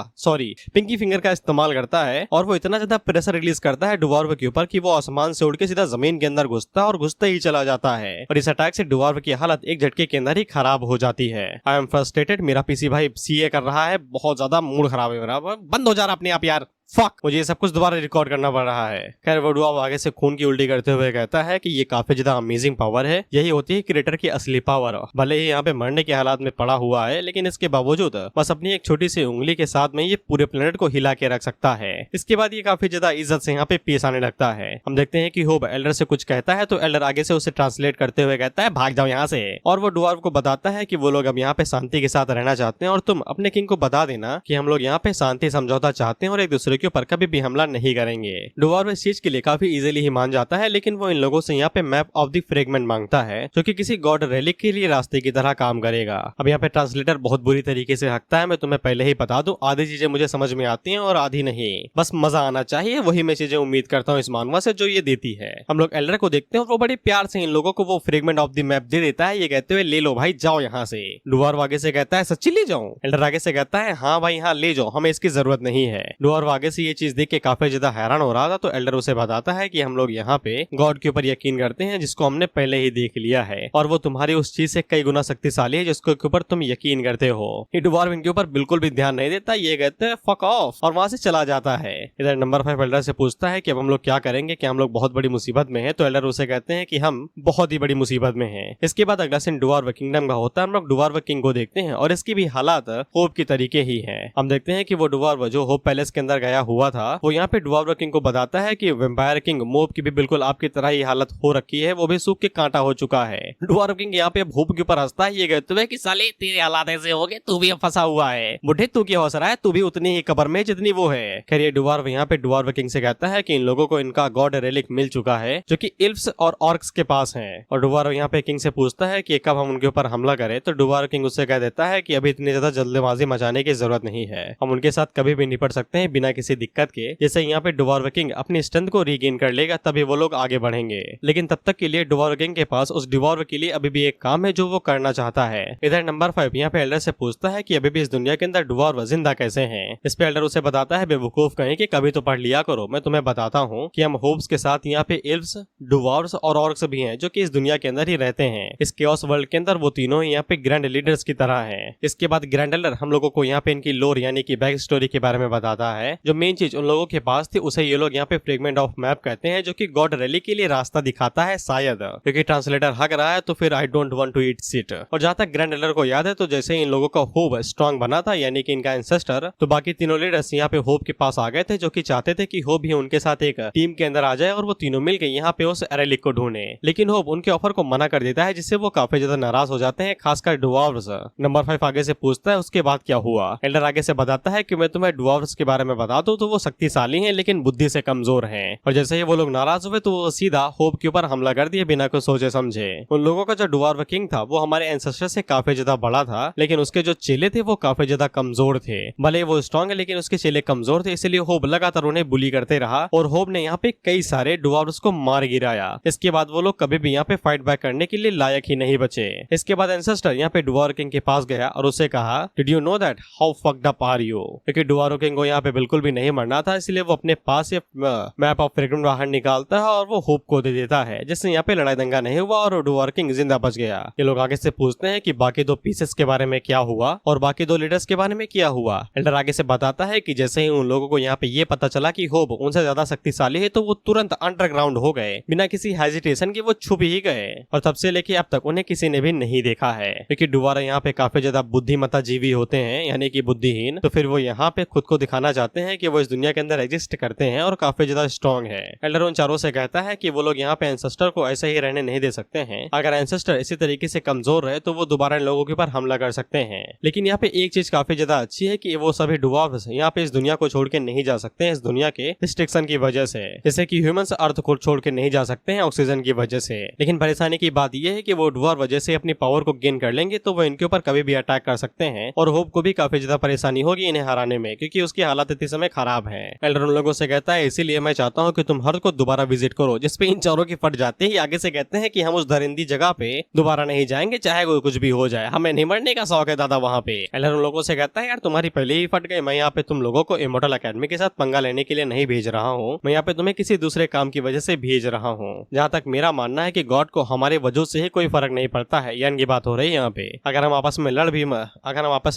पिंकी फिंगर का इस्तेमाल करता है और वो इतना ज्यादा प्रेशर रिलीज करता है डुवार्व के ऊपर कि वो आसमान से उड़ के सीधा जमीन के अंदर घुसता है और घुसते ही चला जाता है। और इस अटैक से डुवार्व की हालत एक झटके के अंदर ही खराब हो जाती है। आई एम फ्रस्ट्रेटेड, मेरा पीसी भाई सीए कर रहा है, बहुत ज्यादा मूड खराब है मेरा, बंद हो जा रहा अपने आप यार, फक, मुझे ये सब कुछ दोबारा रिकॉर्ड करना पड़ रहा है। खैर वो डुवार्व आगे से खून की उल्टी करते हुए कहता है कि ये काफी ज्यादा अमेजिंग पावर है, यही होती है क्रिएटर की असली पावर। भले ही यहाँ पे मरने के हालात में पड़ा हुआ है लेकिन इसके बावजूद बस अपनी एक छोटी सी उंगली के साथ में ये पूरे प्लेनेट को हिला के रख सकता है। इसके बाद ये काफी ज्यादा इज्जत से यहाँ पे पेश आने लगता है। हम देखते हैं कि होब एल्डर से कुछ कहता है तो एल्डर आगे से उसे ट्रांसलेट करते हुए कहता है भाग जाओ यहाँ से। और वो डुवार्व को बताता है कि वो लोग अब यहाँ पे शांति के साथ रहना चाहते हैं और तुम अपने किंग को बता देना कि हम लोग यहाँ पे शांति समझौता चाहते हैं और एक दूसरे के ऊपर कभी भी हमला नहीं करेंगे। डुवार्व इस चीज के लिए काफी इजीली ही मान जाता है लेकिन वो इन लोगों से यहाँ पे मैप ऑफ द फ्रेगमेंट मांगता है जो कि किसी गॉड रेलिक के लिए रास्ते की तरह काम करेगा। अब यहाँ पे ट्रांसलेटर बहुत बुरी तरीके से हकता है, मैं तुम्हें पहले ही बता दूं, आधी चीजें मुझे समझ में आती हैं और आधी नहीं, बस मजा आना चाहिए, वही मैं चीजें उम्मीद करता हूँ इस मानवा से जो ये देती है। हम लोग एल्डर को देखते हैं और वो बड़े प्यार से इन लोगों को वो फ्रेगमेंट ऑफ द मैप दे देता है, ये कहते हुए ले लो भाई जाओ यहाँ से। डुवार्व आगे से कहता है सच्ची ले जाऊं? एल्डर आगे से कहता है हाँ भाई हाँ ले जाओ, हमें इसकी जरूरत नहीं है। डुवार्व आगे से ये चीज देख के काफी ज्यादा हैरान हो रहा था तो एल्डर उसे बताता है कि हम लोग यहाँ पे गॉड के ऊपर यकीन करते हैं जिसको हमने पहले ही देख लिया है और वो तुम्हारी उस चीज से कई गुना शक्तिशाली है जिसके ऊपर तुम यकीन करते हो। ये डुवार्व इनके ऊपर बिल्कुल भी ध्यान नहीं देता, ये कहते हैं फक ऑफ और वहां से चला जाता है। इधर नंबर 5 एल्डर से पूछता है कि अब हम लोग क्या करेंगे, कि हम लोग बहुत बड़ी मुसीबत में है। तो एल्डर उसे कहते हैं कि हम बहुत ही बड़ी मुसीबत में हैं। इसके बाद अगला सीन डुवार्व किंगडम का होता है। हम लोग डुवार्व किंग को देखते हैं और इसकी भी हालात होप की तरीके ही है। हम देखते हैं कि वो डुवार्व जो होप पैलेस के अंदर गया हुआ था वो यहाँ पे डुवार्व किंग को बताता है कि वैम्पायर किंग मोब की भी बिल्कुल आपकी तरह ही हालत हो रखी है, वो भी सूख के कांटा हो चुका है। डुवार्व किंग यहाँ पे होप के ऊपर हंसता है, ये कहते हुए कि साले तेरे हालात ऐसे हो गए, तू भी अब फंसा हुआ है, बुढ़े तू क्या हौस रहा है, तू भी उतनी ही कब्र में जितनी वो है। खैर ये डुवार्व यहाँ पे डुवार्व किंग से कहता है कि इन लोगों को इनका गॉड रेलिक मिल चुका है जो कि इल्फ्स और ऑर्क्स के पास है। और डुवार्व यहाँ पे किंग से पूछता है कि कब हम उनके ऊपर हमला करें। तो डुवार्व किंग उससे कह देता है कि अभी इतनी ज्यादा जल्दबाजी मचाने की जरूरत नहीं है, हम उनके साथ कभी भी निपट सकते हैं बिना किसी दिक्कत के। जैसे यहाँ पे डुवार्व किंग अपनी स्ट्रेंथ को रीगेन कर लेगा तभी वो लोग आगे बढ़ेंगे, लेकिन तब तक के लिए डुवार्व किंग के पास उस डुवार्व के लिए अभी भी एक काम है जो वो करना चाहता है। इधर नंबर 5 यहाँ पे एल्डर से पूछता है कि अभी भी इस दुनिया के अंदर डुवार्व जिंदा कैसे हैं। इस पे एल्डर उसे बताता है बेवकूफ कहीं कि कभी तो पढ़ लिया करो, मैं तुम्हें बताता हूँ कि हम होप्स के साथ यहाँ पे इल्फ्स, डुवार्व्स और ऑर्क्स भी हैं जो कि इस दुनिया के अंदर ही रहते हैं। इस केओस वर्ल्ड के अंदर वो तीनों ही यहाँ पे ग्रैंड लीडर्स की तरह हैं। इसके बाद ग्रैंड एल्डर हम लोगों को यहाँ पे इनकी लोर यानी कि बैक स्टोरी के बारे में बताता है। जो मेन चीज उन लोगों के पास थी उसे ये लोग यहाँ पे फ्रेगमेंट ऑफ मैप कहते हैं जो कि गॉड रेलिक के लिए रास्ता दिखाता है शायद, क्योंकि ट्रांसलेटर हक रहा है तो फिर I don't want to eat seat. और जहाँ तक ग्रैंड एल्डर को याद है तो जैसे इन लोगों का होप स्ट्रॉन्ग बना था यानी कि इनका एंसेस्टर, तो बाकी तीनों लीडर्स यहाँ पे होप के पास आ गए थे जो कि चाहते थे कि होप भी उनके साथ एक टीम के अंदर आ जाए और वो तीनों मिलकर यहाँ पे उस रेलिक को ढूंढे। लेकिन होप उनके ऑफर को मना कर देता है जिससे वो काफी ज्यादा नाराज हो जाते हैं, खासकर डुवार्व्स। नंबर 5 आगे से पूछता है उसके बाद क्या हुआ। एल्डर आगे से बताता है कि मैं तुम्हें डुवार्व्स के बारे में बता दूं तो वो शक्तिशाली हैं लेकिन बुद्धि से कमजोर हैं। और जैसे ही वो लोग नाराज हुए तो वो सीधा होप के ऊपर हमला कर दिए बिना कुछ सोचे समझे। उन लोगों का जो डुवार्व किंग था वो हमारे एंसेस्टर से काफी ज्यादा बड़ा था, लेकिन उसके जो चेले थे वो काफी ज्यादा कमजोर थे। भले वो स्ट्रॉन्ग है लेकिन उसके चेले कमजोर थे, इसलिए होप लगातार उन्हें बुली करते रहा और होप ने यहाँ पे कई सारे डुवार्व्स को मार गिराया। इसके बाद वो लोग कभी भी यहाँ पे फाइट बैक करने के लिए लायक ही नहीं बचे। इसके बाद एंसेस्टर यहाँ पे डुवार्व किंग के पास गया और उससे कहा did you know that how fucked up are you, क्योंकि डुवार्व किंग को यहाँ पे बिल्कुल भी नहीं मरना था, इसलिए वो अपने पास से मैप ऑफ फ्रेगमेंट बाहर निकालता है और वो होप को दे देता है, जिससे यहाँ पे लड़ाई दंगा नहीं हुआ और डुवार्व किंग जिंदा बच गया। ये लोग आगे से पूछते हैं कि बाकी 2 पीसेस के बारे में क्या हुआ और बाकी 2 लीडर्स के बारे में क्या हुआ। एल्डर आगे से बताता है कि जैसे ही उन लोगों को यहाँ पे ये पता चला कि होप उनसे ज्यादा शक्तिशाली है तो वो तुरंत अंडरग्राउंड हो गए, बिना किसी हेजिटेशन के वो छुप ही गए और तब से लेके अब तक उन्हें किसी ने भी नहीं देखा है, क्योंकि डुवार्व यहाँ पे काफी ज्यादा बुद्धिमत्ता जीवी होते हैं यानी कि बुद्धिहीन। तो फिर वो यहाँ पे खुद को दिखाना चाहते हैं है कि वो इस दुनिया के अंदर एग्जिस्ट करते हैं और काफी ज्यादा स्ट्रॉन्ग है। एल्डर उन चारों से कहता है कि वो लोग यहाँ पे एंसेस्टर को ऐसे ही रहने नहीं दे सकते हैं। अगर एंसेस्टर इसी तरीके से कमजोर रहे तो वो दोबारा इन लोगों के ऊपर हमला कर सकते हैं। लेकिन यहाँ पे एक चीज काफी ज्यादा अच्छी है कि वो सभी डुवार्फ्स यहाँ पे इस दुनिया को छोड़ के नहीं जा सकते हैं इस दुनिया के रिस्ट्रिक्शन की वजह से, जैसे कि ह्यूमंस अर्थ को छोड़ के नहीं जा सकते हैं ऑक्सीजन की वजह से। लेकिन परेशानी की बात यह है कि वो डुवार्फ वजह से अपनी पावर को गेन कर लेंगे तो वो इनके ऊपर कभी भी अटैक कर सकते हैं और होप को भी काफी ज्यादा परेशानी होगी इन्हें हराने में, क्योंकि उसकी हालत इतने समय खराब है। एल्डर उन लोगों से कहता है इसीलिए मैं चाहता हूँ कि तुम हर्थ को दोबारा विजिट करो, जिसपे इन चारों की फट जाते ही आगे से कहते हैं कि हम उस दरिंदी जगह पे दोबारा नहीं जाएंगे चाहे कोई कुछ भी हो जाए, हमें नहीं मरने का शौक है दादा वहाँ पे। एल्डर उन लोगों से कहता है यार तुम्हारी पहले ही फट गए, मैं यहाँ पे तुम लोगों को इमोर्टल एकेडमी के साथ पंगा लेने के लिए नहीं भेज रहा हूँ, मैं यहाँ पे तुम्हें किसी दूसरे काम की वजह से भेज रहा हूँ। जहाँ तक मेरा मानना है कि गॉड को हमारे वजूद से ही कोई फर्क नहीं पड़ता है, यानी की बात हो रही है यहाँ पे। अगर हम आपस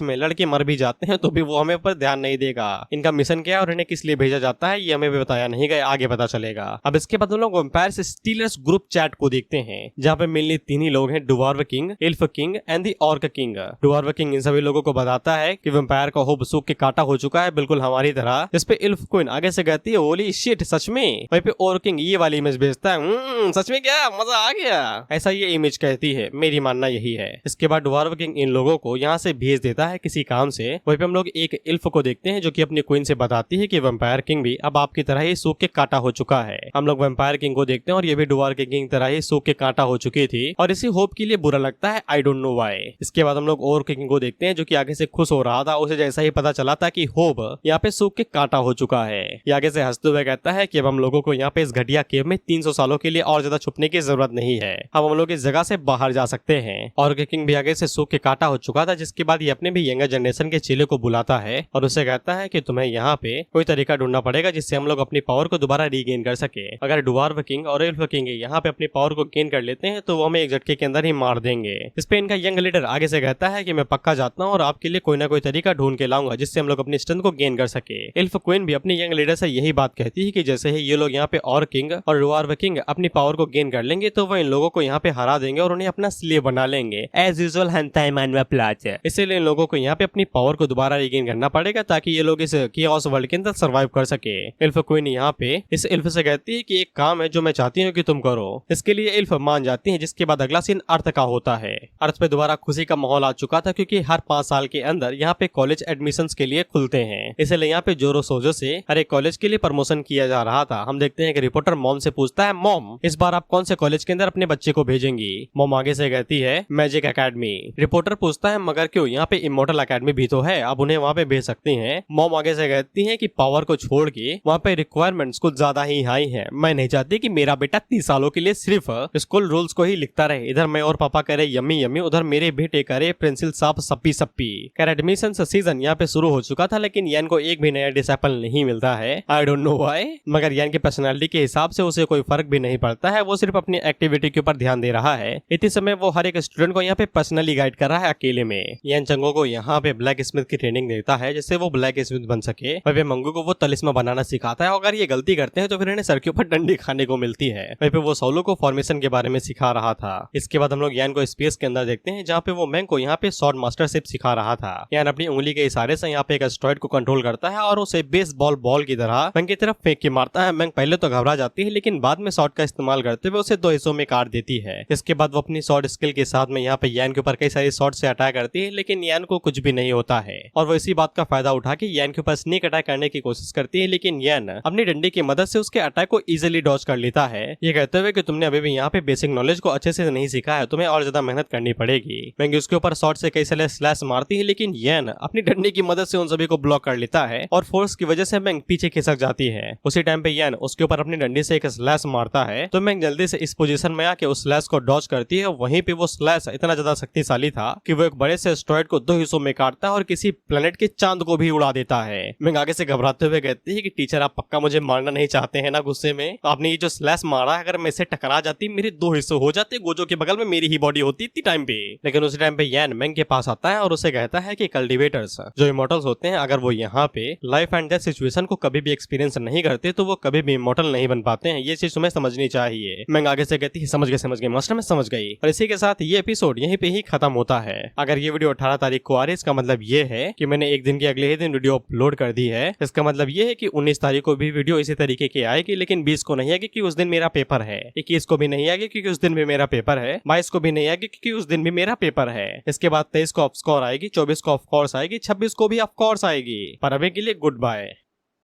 में लड़ के मर भी जाते हैं तो भी वो हमें पर ध्यान नहीं देगा। इनका मिशन क्या है और इन्हें किस लिए भेजा जाता है ये हमें भी बताया नहीं गया, आगे पता चलेगा। अब इसके बाद हम लोग वैम्पायर स्टीलर्स ग्रुप चैट को देखते हैं, जहाँ पे मेनली तीन ही लोग हैं, dwarf king, elf king and the orc king. Dwarf king इन सभी लोगों को बताता है कि वैम्पायर का होप सूख के काटा हो चुका है बिल्कुल हमारी तरह, जिस पे एल्फ क्वीन आगे से कहती है होली शिट सच में, वहीं पे ऑर्क किंग ये वाली इमेज भेजता है सच में क्या मजा आ गया, ऐसा ये इमेज कहती है, मेरी मानना यही है। इसके बाद डुवार्फ किंग इन लोगों को यहाँ से भेज देता है किसी काम से। वहीं पे हम लोग एक एल्फ को देखते हैं जो कि अपनी क्वीन से बताती है कि वैम्पायर किंग भी अब आपकी तरह ही सूख के काटा हो चुका है। हम लोग वैम्पायर किंग को देखते हैं और ये भी डुवार्फ किंग तरह ही सूख के काटा हो चुकी थी और इसी होप के लिए बुरा लगता है, आई डोंट नो व्हाई। इसके बाद हम लोग और किंग को देखते हैं जो कि आगे से खुश हो रहा था, उसे जैसा ही पता चला था कि होप यहाँ पे सूख के काटा हो चुका है, ये आगे से हंसते हुए कहता है कि अब हम लोगों को यहाँ पे इस घटिया केव में 300 सालों के लिए और ज्यादा छुपने की जरूरत नहीं है, अब हम लोग इस जगह से बाहर जा सकते हैं। और किंग भी आगे से सूख के काटा हो चुका था, जिसके बाद ये अपने भी यंगर जनरेशन के चेले को बुलाता है और उसे कहता है कि तुम्हें यहाँ पे कोई तरीका ढूंढना पड़ेगा जिससे हम लोग अपनी पावर को दोबारा रीगेन कर सके। अगर डुवार्फ किंग और एल्फ किंग यहाँ पे अपनी पावर को गेन कर लेते हैं तो वो हमें एक झटके के अंदर ही मार देंगे। इस पे इनका यंग लीडर आगे से कहता है कि मैं पक्का जाता हूँ और आपके लिए कोई ना कोई तरीका ढूंढ के लाऊंगा जिससे हम लोग अपनी स्ट्रेंथ को गेन कर सके। एल्फ क्वीन भी अपने यंग लीडर से यही बात कहती है कि जैसे ही ये लोग यहाँ पे और किंग और डुवार्फ किंग अपनी पावर को गेन कर लेंगे तो वो इन लोगों को यहाँ पे हरा देंगे और उन्हें अपना स्लेव बना लेंगे एज यूजुअल हेंटाई मैनवा प्लॉट। इसलिए इन लोगों को यहाँ पे अपनी पावर को दोबारा रीगेन करना पड़ेगा ताकि ये लोग इस कियोस वर्ल्ड के अंदर सर्वाइव कर सके। एल्फ क्वीन यहाँ पे इस एल्फ से कहती है कि एक काम है जो मैं चाहती हूँ कि तुम करो। इसके लिए एल्फ मान जाती है, जिसके बाद अगला सीन अर्थ का होता है। अर्थ पे दोबारा खुशी का माहौल आ चुका था क्योंकि हर 5 साल के अंदर यहाँ पे कॉलेज एडमिशंस के लिए खुलते हैं, इसलिए यहाँ पे जोरों शोरों से हर एक कॉलेज के लिए प्रमोशन किया जा रहा था। हम देखते हैं कि रिपोर्टर मॉम से पूछता है मॉम इस बार आप कौन से कॉलेज के अंदर अपने बच्चे को भेजेंगी। मॉम आगे से कहती है मैजिक एकेडमी। रिपोर्टर पूछता है मगर क्यों, यहाँ पे इमोर्टल एकेडमी भी तो है, आप उन्हें वहाँ पे भेज सकती हैं। मॉम आगे से कहती है कि पावर को छोड़ के वहाँ पे रिक्वायरमेंट्स कुछ ज्यादा ही हाई है, मैं नहीं चाहती कि मेरा बेटा 30 सालों के लिए सिर्फ स्कूल रूल्स को ही लिखता रहे। इधर मैं और पापा करे यम्मी यम्मी, उधर मेरे बेटे करे पेंसिल साफ सप्पी सप्पी। एडमिशन सीजन यहाँ पे शुरू हो चुका था लेकिन यान को एक भी नया डिसिपल नहीं मिलता है, आई डोंट नो व्हाई। मगर यान की पर्सनालिटी के हिसाब से उसे कोई फर्क भी नहीं पड़ता है, वो सिर्फ अपनी एक्टिविटी के ऊपर ध्यान दे रहा है। इतने समय वो हर एक स्टूडेंट को यहाँ पे पर्सनली गाइड कर रहा है अकेले में। यान चंगो को यहाँ पे ब्लैक स्मिथ की ट्रेनिंग देता है जिससे वो ब्लैक स्मिथ बन सके। वहीं मंगू को वो तलिस्मा बनाना सिखाता है, अगर ये गलती करते हैं तो फिर इन्हें सर के ऊपर डंडी खाने को मिलती है। वहीं पे वो सोलो को फॉर्मेशन के बारे में सिखा रहा था। इसके बाद हम लोग यान को स्पेस के अंदर देखते हैं जहाँ पे वो मैंग को यहाँ पे शॉर्ट मास्टरशिप सिखा रहा था। यान अपनी उंगली के इशारे से यहाँ पे एक एस्टेरॉयड को कंट्रोल करता है और उसे बेसबॉल बॉल की तरह मैंग की तरफ फेंक के मारता है। मैंग पहले तो घबरा जाती है लेकिन बाद में शॉर्ट का इस्तेमाल करते हुए उसे 2 हिस्सों में काट देती है। इसके बाद वो अपनी शॉर्ट स्किल के साथ में यहाँ पे यान के ऊपर कई सारी शॉर्ट से अटैक करती है लेकिन यान को कुछ भी नहीं होता है और वो इसी बात का फायदा उठा के यान के ऊपर स्नीक अटैक करने की कोशिश करती है लेकिन यान अपनी डंडी की मदद से उसके अटैक को इजीली डॉज कर लेता है, ये कहते हुए कि तुमने अभी भी यहाँ पे बेसिक नॉलेज को अच्छे से नहीं सीखा है, तुम्हें और ज्यादा मेहनत करनी पड़ेगी। मैंग उसके ऊपर शॉर्ट से कई सारे स्लैश मारती है लेकिन यान अपनी डंडी की मदद से उन सभी को ब्लॉक कर लेता है और फोर्स की वजह से मैंग पीछे खिसक जाती है। उसी टाइम पे यान उसके ऊपर अपनी डंडी से एक स्लैश मारता है तो मैंग जल्दी से इस पोजीशन में आके उस स्लैश को डॉज करती है। वहीं पे वो स्लैश इतना ज्यादा शक्तिशाली था कि वो एक बड़े से एस्टेरॉयड को 2 हिस्सों में काटता है और किसी प्लेनेट के चांद को भी उड़ा देता है। मैंग आगे से घबराते हुए कहती है कि टीचर आप पक्का मुझे मारना नहीं चाहते हैं ना गुस्से में, आपने ये जो स्लैश मारा है अगर मैं इसे टकरा जाती मेरे 2 हिस्से हो जाते, गोजो के बगल में मेरी ही बॉडी होती इतनी टाइम पे। लेकिन उसी टाइम पे यान मैंग के पास आता है और उसे कहता है कि कल्टिवेटर्स जो इमोर्टल्स होते हैं अगर वो यहाँ पे लाइफ एंड डेथ सिचुएशन को कभी भी एक्सपीरियंस नहीं करते तो वो कभी भी इमोर्टल नहीं बन पाते हैं, ये चीज तुम्हें समझनी चाहिए। मैंग आगे से कहती है समझ गए मास्टर मैं समझ गई। और इसी के साथ ये एपिसोड यहीं पे ही खत्म होता है। अगर ये वीडियो 18 तारीख को आ रही है इसका मतलब ये है कि मैंने एक दिन के अगले ही दिन वीडियो अपलोड कर दी है, इसका मतलब ये है कि 19 तारीख को भी वीडियो इसी तरीके की आएगी, लेकिन 20 को नहीं आएगी क्योंकि उस दिन मेरा पेपर है। 21 को भी नहीं आएगी क्योंकि उस दिन भी मेरा पेपर है। 22 को भी नहीं आएगी क्योंकि उस दिन भी मेरा पेपर है। इसके बाद 23 को ऑफ कोर्स आएगी, 24 को ऑफ कोर्स आएगी, 26 को भी ऑफ कोर्स आएगी। पर अभी के लिए गुड बाय।